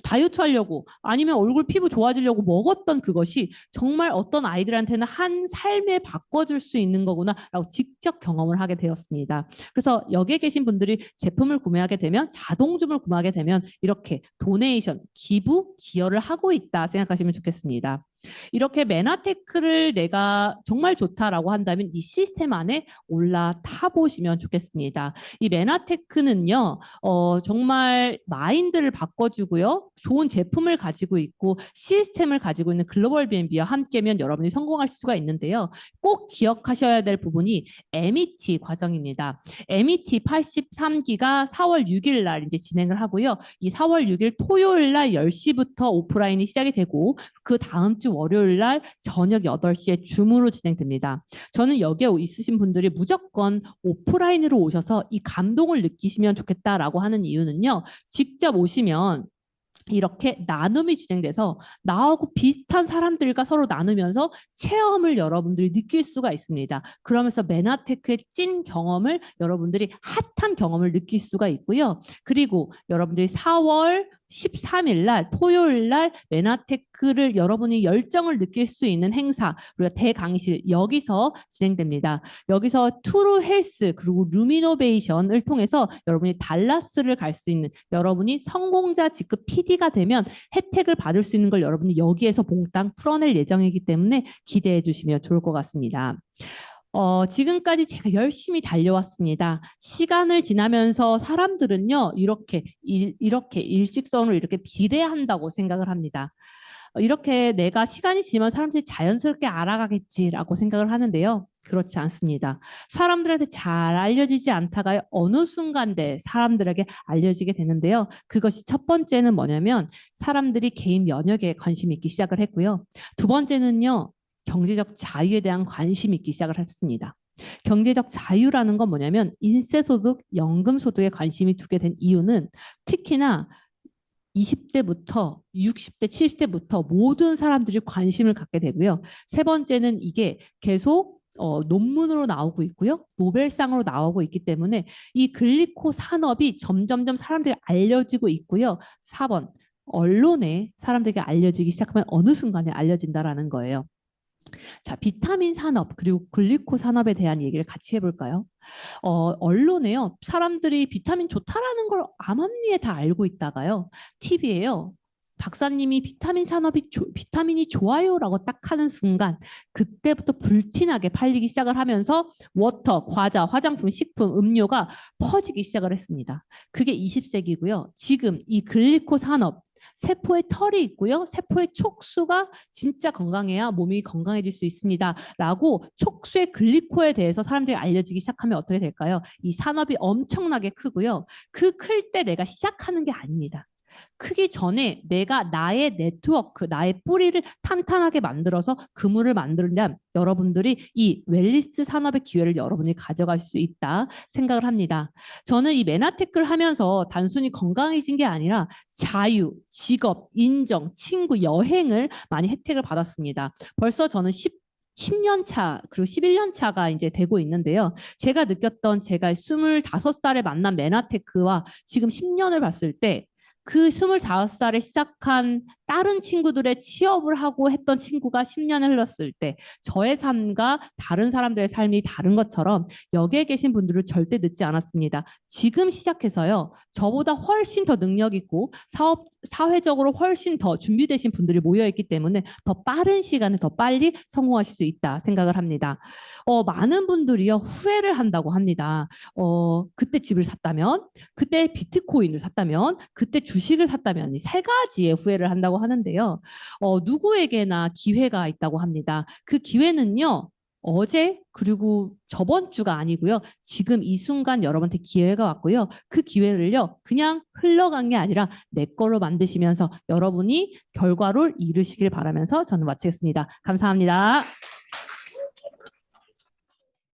다이어트 하려고 아니면 얼굴 피부 좋아지려고 먹었던 그것이 정말 어떤 아이들한테는 한 삶에 바꿔줄 수 있는 거구나라고 직접 경험을 하게 되었습니다. 그래서 여기에 계신 분들이 제품을 구매하게 되면 자동 주문을 구매하게 되면 이렇게 도네이션, 기여를 하고 있다 생각하시면 좋겠습니다. 이렇게 메나테크를 내가 정말 좋다라고 한다면 이 시스템 안에 올라타 보시면 좋겠습니다. 이 메나테크는요, 정말 마인드를 바꿔주고요, 좋은 제품을 가지고 있고 시스템을 가지고 있는 글로벌 B&B와 함께면 여러분이 성공하실 수가 있는데요. 꼭 기억하셔야 될 부분이 MET 과정입니다. MET 83기가 4월 6일 날 이제 진행을 하고요. 이 4월 6일 토요일 날 10시부터 오프라인이 시작이 되고 그 다음 주 월요일 날 저녁 8시에 줌으로 진행됩니다. 저는 여기에 있으신 분들이 무조건 오프라인으로 오셔서 이 감동을 느끼시면 좋겠다라고 하는 이유는요. 직접 오시면 이렇게 나눔이 진행돼서 나하고 비슷한 사람들과 서로 나누면서 체험을 여러분들이 느낄 수가 있습니다. 그러면서 메나테크의 찐 경험을 여러분들이 핫한 경험을 느낄 수가 있고요. 그리고 여러분들이 4월 13일 날 토요일 날 메나테크를 여러분이 열정을 느낄 수 있는 행사 우리가 대강의실 여기서 진행됩니다. 여기서 투루 헬스 그리고 루미노베이션을 통해서 여러분이 달라스를 갈 수 있는 여러분이 성공자 직급 PD가 되면 혜택을 받을 수 있는 걸 여러분이 여기에서 몽땅 풀어낼 예정이기 때문에 기대해 주시면 좋을 것 같습니다. 지금까지 제가 열심히 달려왔습니다. 시간을 지나면서 사람들은요, 이렇게 일식선으로 이렇게 비례한다고 생각을 합니다. 이렇게 내가 시간이 지나면 사람들이 자연스럽게 알아가겠지라고 생각을 하는데요. 그렇지 않습니다. 사람들한테 잘 알려지지 않다가 어느 순간에 사람들에게 알려지게 되는데요. 그것이 첫 번째는 뭐냐면 사람들이 개인 면역에 관심이 있기 시작을 했고요. 두 번째는요. 경제적 자유에 대한 관심이 있기 시작을 했습니다. 경제적 자유라는 건 뭐냐면 인세소득, 연금소득에 관심이 두게 된 이유는 특히나 20대부터 60대, 70대부터 모든 사람들이 관심을 갖게 되고요. 세 번째는 이게 계속 논문으로 나오고 있고요. 노벨상으로 나오고 있기 때문에 이 글리코 산업이 점점점 사람들이 알려지고 있고요. 4번, 언론에 사람들에게 알려지기 시작하면 어느 순간에 알려진다라는 거예요. 자, 비타민 산업 그리고 글리코 산업에 대한 얘기를 같이 해볼까요? 언론에요. 사람들이 비타민 좋다라는 걸 암암리에 다 알고 있다가요. TV에요. 박사님이 비타민이 좋아요라고 딱 하는 순간 그때부터 불티나게 팔리기 시작을 하면서 워터, 과자, 화장품, 식품, 음료가 퍼지기 시작을 했습니다. 그게 20세기고요. 지금 이 글리코 산업 세포에 털이 있고요. 세포의 촉수가 진짜 건강해야 몸이 건강해질 수 있습니다. 라고 촉수의 글리코에 대해서 사람들이 알려지기 시작하면 어떻게 될까요? 이 산업이 엄청나게 크고요. 그 클 때 내가 시작하는 게 아닙니다. 크기 전에 내가 나의 네트워크, 나의 뿌리를 탄탄하게 만들어서 그물을 만들면 여러분들이 이 웰니스 산업의 기회를 여러분이 가져갈 수 있다 생각을 합니다. 저는 이 메나테크를 하면서 단순히 건강해진 게 아니라 자유, 직업, 인정, 친구, 여행을 많이 혜택을 받았습니다. 벌써 저는 10년 차, 그리고 11년 차가 이제 되고 있는데요. 제가 느꼈던 제가 25살에 만난 메나테크와 지금 10년을 봤을 때 그 25살에 시작한 다른 친구들의 취업을 하고 했던 친구가 10년을 흘렀을 때 저의 삶과 다른 사람들의 삶이 다른 것처럼 여기에 계신 분들은 절대 늦지 않았습니다. 지금 시작해서요. 저보다 훨씬 더 능력 있고 사회적으로 훨씬 더 준비되신 분들이 모여있기 때문에 더 빠른 시간에 더 빨리 성공하실 수 있다 생각을 합니다. 많은 분들이요. 후회를 한다고 합니다. 그때 집을 샀다면, 그때 비트코인을 샀다면, 그때 주식을 샀다면 이 세 가지의 후회를 한다고 하는데요. 누구에게나 기회가 있다고 합니다. 그 기회는요. 어제 그리고 저번 주가 아니고요. 지금 이 순간 여러분한테 기회가 왔고요. 그 기회를요. 그냥 흘러간 게 아니라 내 거로 만드시면서 여러분이 결과를 이루시길 바라면서 저는 마치겠습니다. 감사합니다.